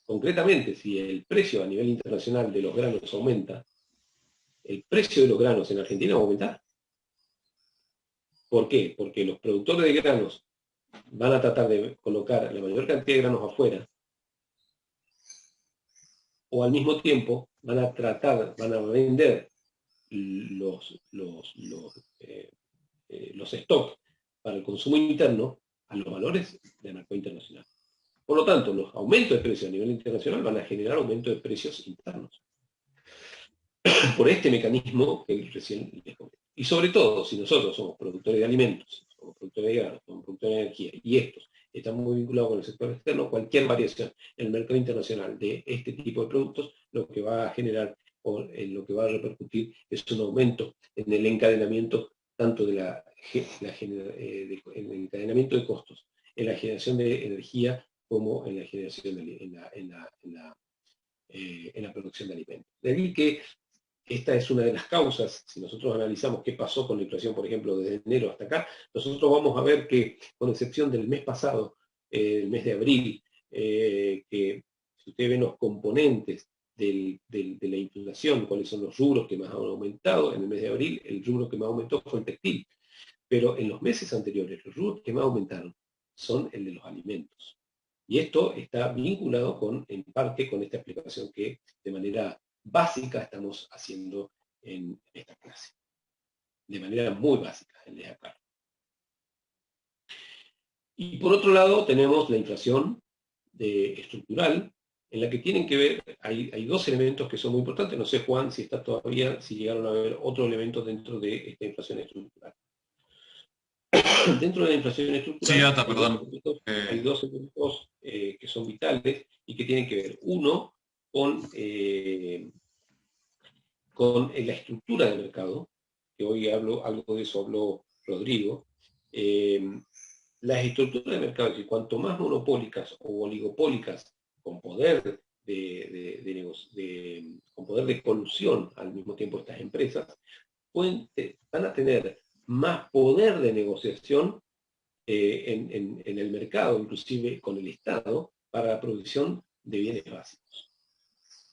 Concretamente, si el precio a nivel internacional de los granos aumenta, el precio de los granos en Argentina va a aumentar. ¿Por qué? Porque los productores de granos van a tratar de colocar la mayor cantidad de granos afuera, o al mismo tiempo van a vender los stocks para el consumo interno a los valores del mercado internacional. Por lo tanto, los aumentos de precios a nivel internacional van a generar aumento de precios internos. Por este mecanismo que recién les comenté. Y sobre todo, si nosotros somos productores de alimentos, somos productores de granos, somos productores de energía, y estos están muy vinculados con el sector externo, cualquier variación en el mercado internacional de este tipo de productos, lo que va a generar o en lo que va a repercutir es un aumento en el encadenamiento tanto de en el encadenamiento de costos, en la generación de energía como en la generación en la producción de alimentos. De ahí que esta es una de las causas. Si nosotros analizamos qué pasó con la inflación, por ejemplo, desde enero hasta acá, nosotros vamos a ver que, con excepción del mes pasado, el mes de abril, que si usted ve los componentes de la inflación, cuáles son los rubros que más han aumentado, en el mes de abril el rubro que más aumentó fue el textil. Pero en los meses anteriores, los rubros que más aumentaron son el de los alimentos. Y esto está vinculado en parte con esta explicación que de manera básica estamos haciendo en esta clase. De manera muy básica, les aclaro. Y por otro lado tenemos la inflación estructural, en la que tienen que ver, hay dos elementos que son muy importantes. No sé, Juan, si llegaron a ver otros elementos dentro de esta inflación estructural. Dentro de la inflación estructural, sí, Ata, perdón. Hay dos elementos que son vitales y que tienen que ver, uno, con la estructura del mercado, que hoy algo de eso habló Rodrigo. Las estructuras de mercado, es decir, cuanto más monopólicas o oligopólicas con poder con poder de colusión al mismo tiempo estas empresas, van a tener más poder de negociación en el mercado, inclusive con el Estado, para la producción de bienes básicos.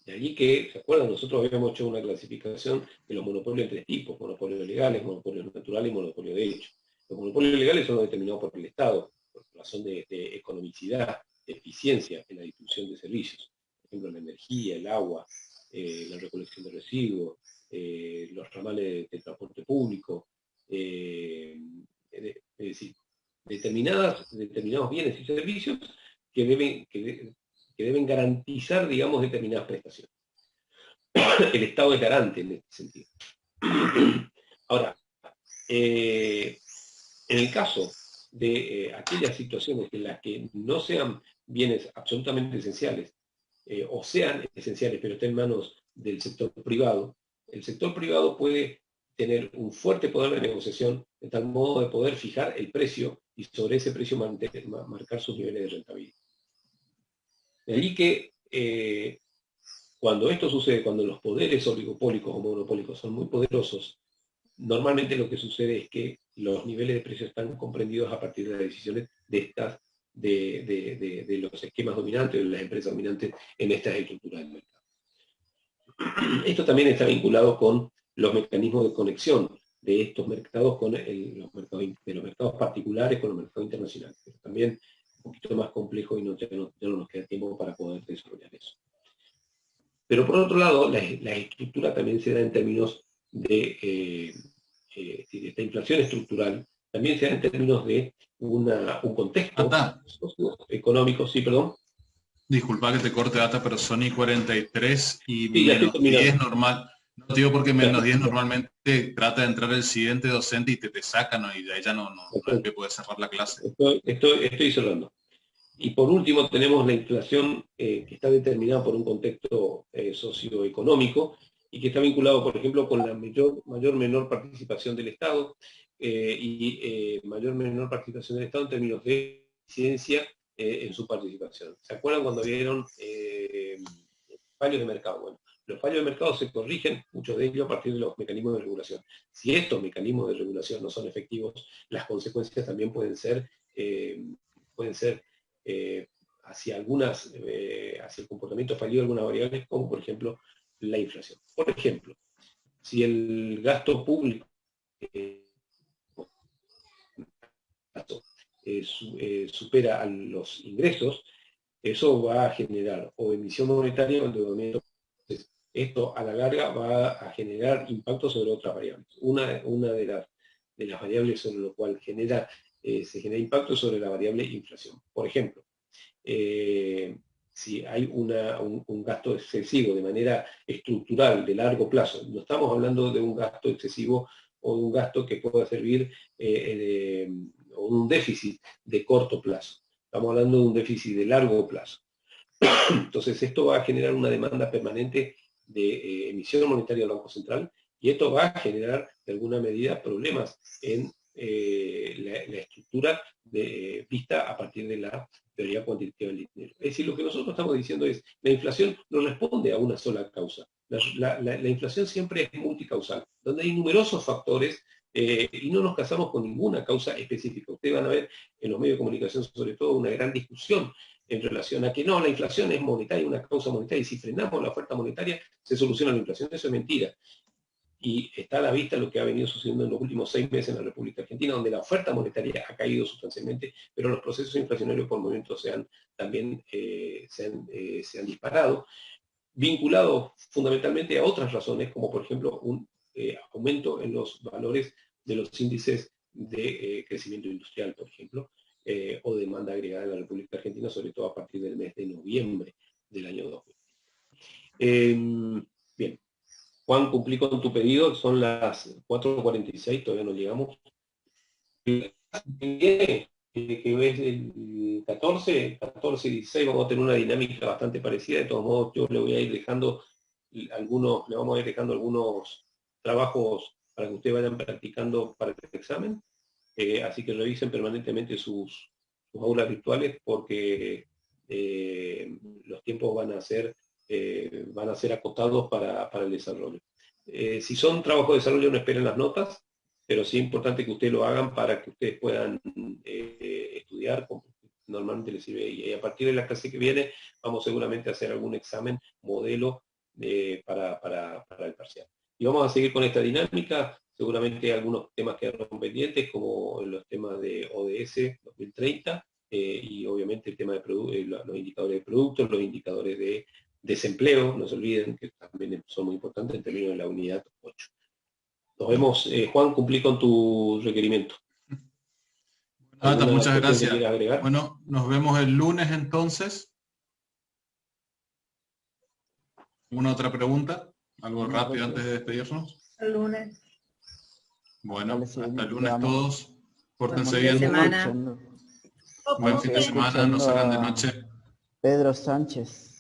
De allí que, ¿se acuerdan? Nosotros habíamos hecho una clasificación de los monopolios en tres tipos: monopolios legales, monopolios naturales y monopolios de hecho. Los monopolios legales son los determinados por el Estado, por razón de economicidad, de eficiencia en la distribución de servicios. Por ejemplo, la energía, el agua, la recolección de residuos, los ramales de transporte público, es decir, determinados bienes y servicios que deben garantizar, digamos, determinadas prestaciones. El Estado es garante en este sentido. Ahora, en el caso de aquellas situaciones en las que no sean bienes absolutamente esenciales, o sean esenciales pero estén en manos del sector privado, el sector privado puede tener un fuerte poder de negociación, de tal modo de poder fijar el precio y sobre ese precio marcar sus niveles de rentabilidad. De allí que cuando esto sucede, cuando los poderes oligopólicos o monopólicos son muy poderosos, normalmente lo que sucede es que los niveles de precios están comprendidos a partir de las decisiones de los esquemas dominantes, de las empresas dominantes en estas estructuras del mercado. Esto también está vinculado con los mecanismos de conexión de estos mercados con los mercados particulares con los mercados internacionales, pero también un poquito más complejo y no nos queda tiempo para poder desarrollar eso. Pero por otro lado, la estructura también se da en términos de esta inflación estructural, también se da en términos de un contexto económico. Sí, perdón. Disculpa que te corte, Ata, pero son y 43 y sí, menos 10 normal. No te digo porque menos 10 normalmente trata de entrar el siguiente docente y te sacan, ¿no? Y de ahí ya no es que puede cerrar la clase. Estoy cerrando. Y por último tenemos la inflación que está determinada por un contexto socioeconómico y que está vinculado, por ejemplo, con la mayor-menor participación del Estado y mayor-menor participación del Estado en términos de eficiencia en su participación. ¿Se acuerdan cuando vieron fallos de mercado? Bueno, Los fallos de mercado se corrigen, muchos de ellos a partir de los mecanismos de regulación. Si estos mecanismos de regulación no son efectivos, las consecuencias también pueden ser hacia el comportamiento fallido de algunas variables, como por ejemplo la inflación. Por ejemplo, si el gasto público supera a los ingresos, eso va a generar o emisión monetaria o endeudamiento. Esto a la larga va a generar impacto sobre otras variables. Una de las variables sobre lo cual se genera impacto sobre la variable inflación. Por ejemplo, si hay un gasto excesivo de manera estructural, de largo plazo, no estamos hablando de un gasto excesivo o de un gasto que pueda servir o un déficit de corto plazo. Estamos hablando de un déficit de largo plazo. Entonces esto va a generar una demanda permanente de emisión monetaria del Banco Central y esto va a generar de alguna medida problemas en la estructura vista a partir de la teoría cuantitativa del dinero. Es decir, lo que nosotros estamos diciendo es la inflación no responde a una sola causa. La inflación siempre es multicausal, donde hay numerosos factores y no nos casamos con ninguna causa específica. Ustedes van a ver en los medios de comunicación sobre todo una gran discusión en relación a que no, la inflación es monetaria, una causa monetaria, y si frenamos la oferta monetaria se soluciona la inflación. Eso es mentira. Y está a la vista lo que ha venido sucediendo en los últimos 6 meses en la República Argentina, donde la oferta monetaria ha caído sustancialmente, pero los procesos inflacionarios por momentos se han disparado, vinculados fundamentalmente a otras razones, como por ejemplo un aumento en los valores de los índices de crecimiento industrial, por ejemplo, o demanda agregada en la República Argentina, sobre todo a partir del mes de noviembre del año 2000. Bien. Juan, cumplí con tu pedido, son las 4:46, todavía no llegamos. Que ves el 14 y 16, vamos a tener una dinámica bastante parecida. De todos modos, yo le voy a ir dejando algunos trabajos para que ustedes vayan practicando para el examen. Así que revisen permanentemente sus aulas virtuales porque los tiempos van a ser acotados para el desarrollo. Si son trabajos de desarrollo, no esperen las notas, pero sí es importante que ustedes lo hagan para que ustedes puedan estudiar, como normalmente les sirve. Y a partir de la clase que viene, vamos seguramente a hacer algún examen modelo para el parcial. Y vamos a seguir con esta dinámica. Seguramente algunos temas quedaron pendientes, como los temas de ODS 2030, y obviamente el tema de los indicadores de productos, los indicadores de desempleo, no se olviden que también son muy importantes en términos de la unidad 8. Nos vemos, Juan, cumplí con tu requerimiento. Muchas gracias. Bueno, nos vemos el lunes entonces. ¿Alguna otra pregunta? ¿Algo rápido antes de despedirnos? El lunes. Bueno, hasta el lunes todos. Pórtense bien. Buen fin de semana, no salgan de noche. Pedro Sánchez.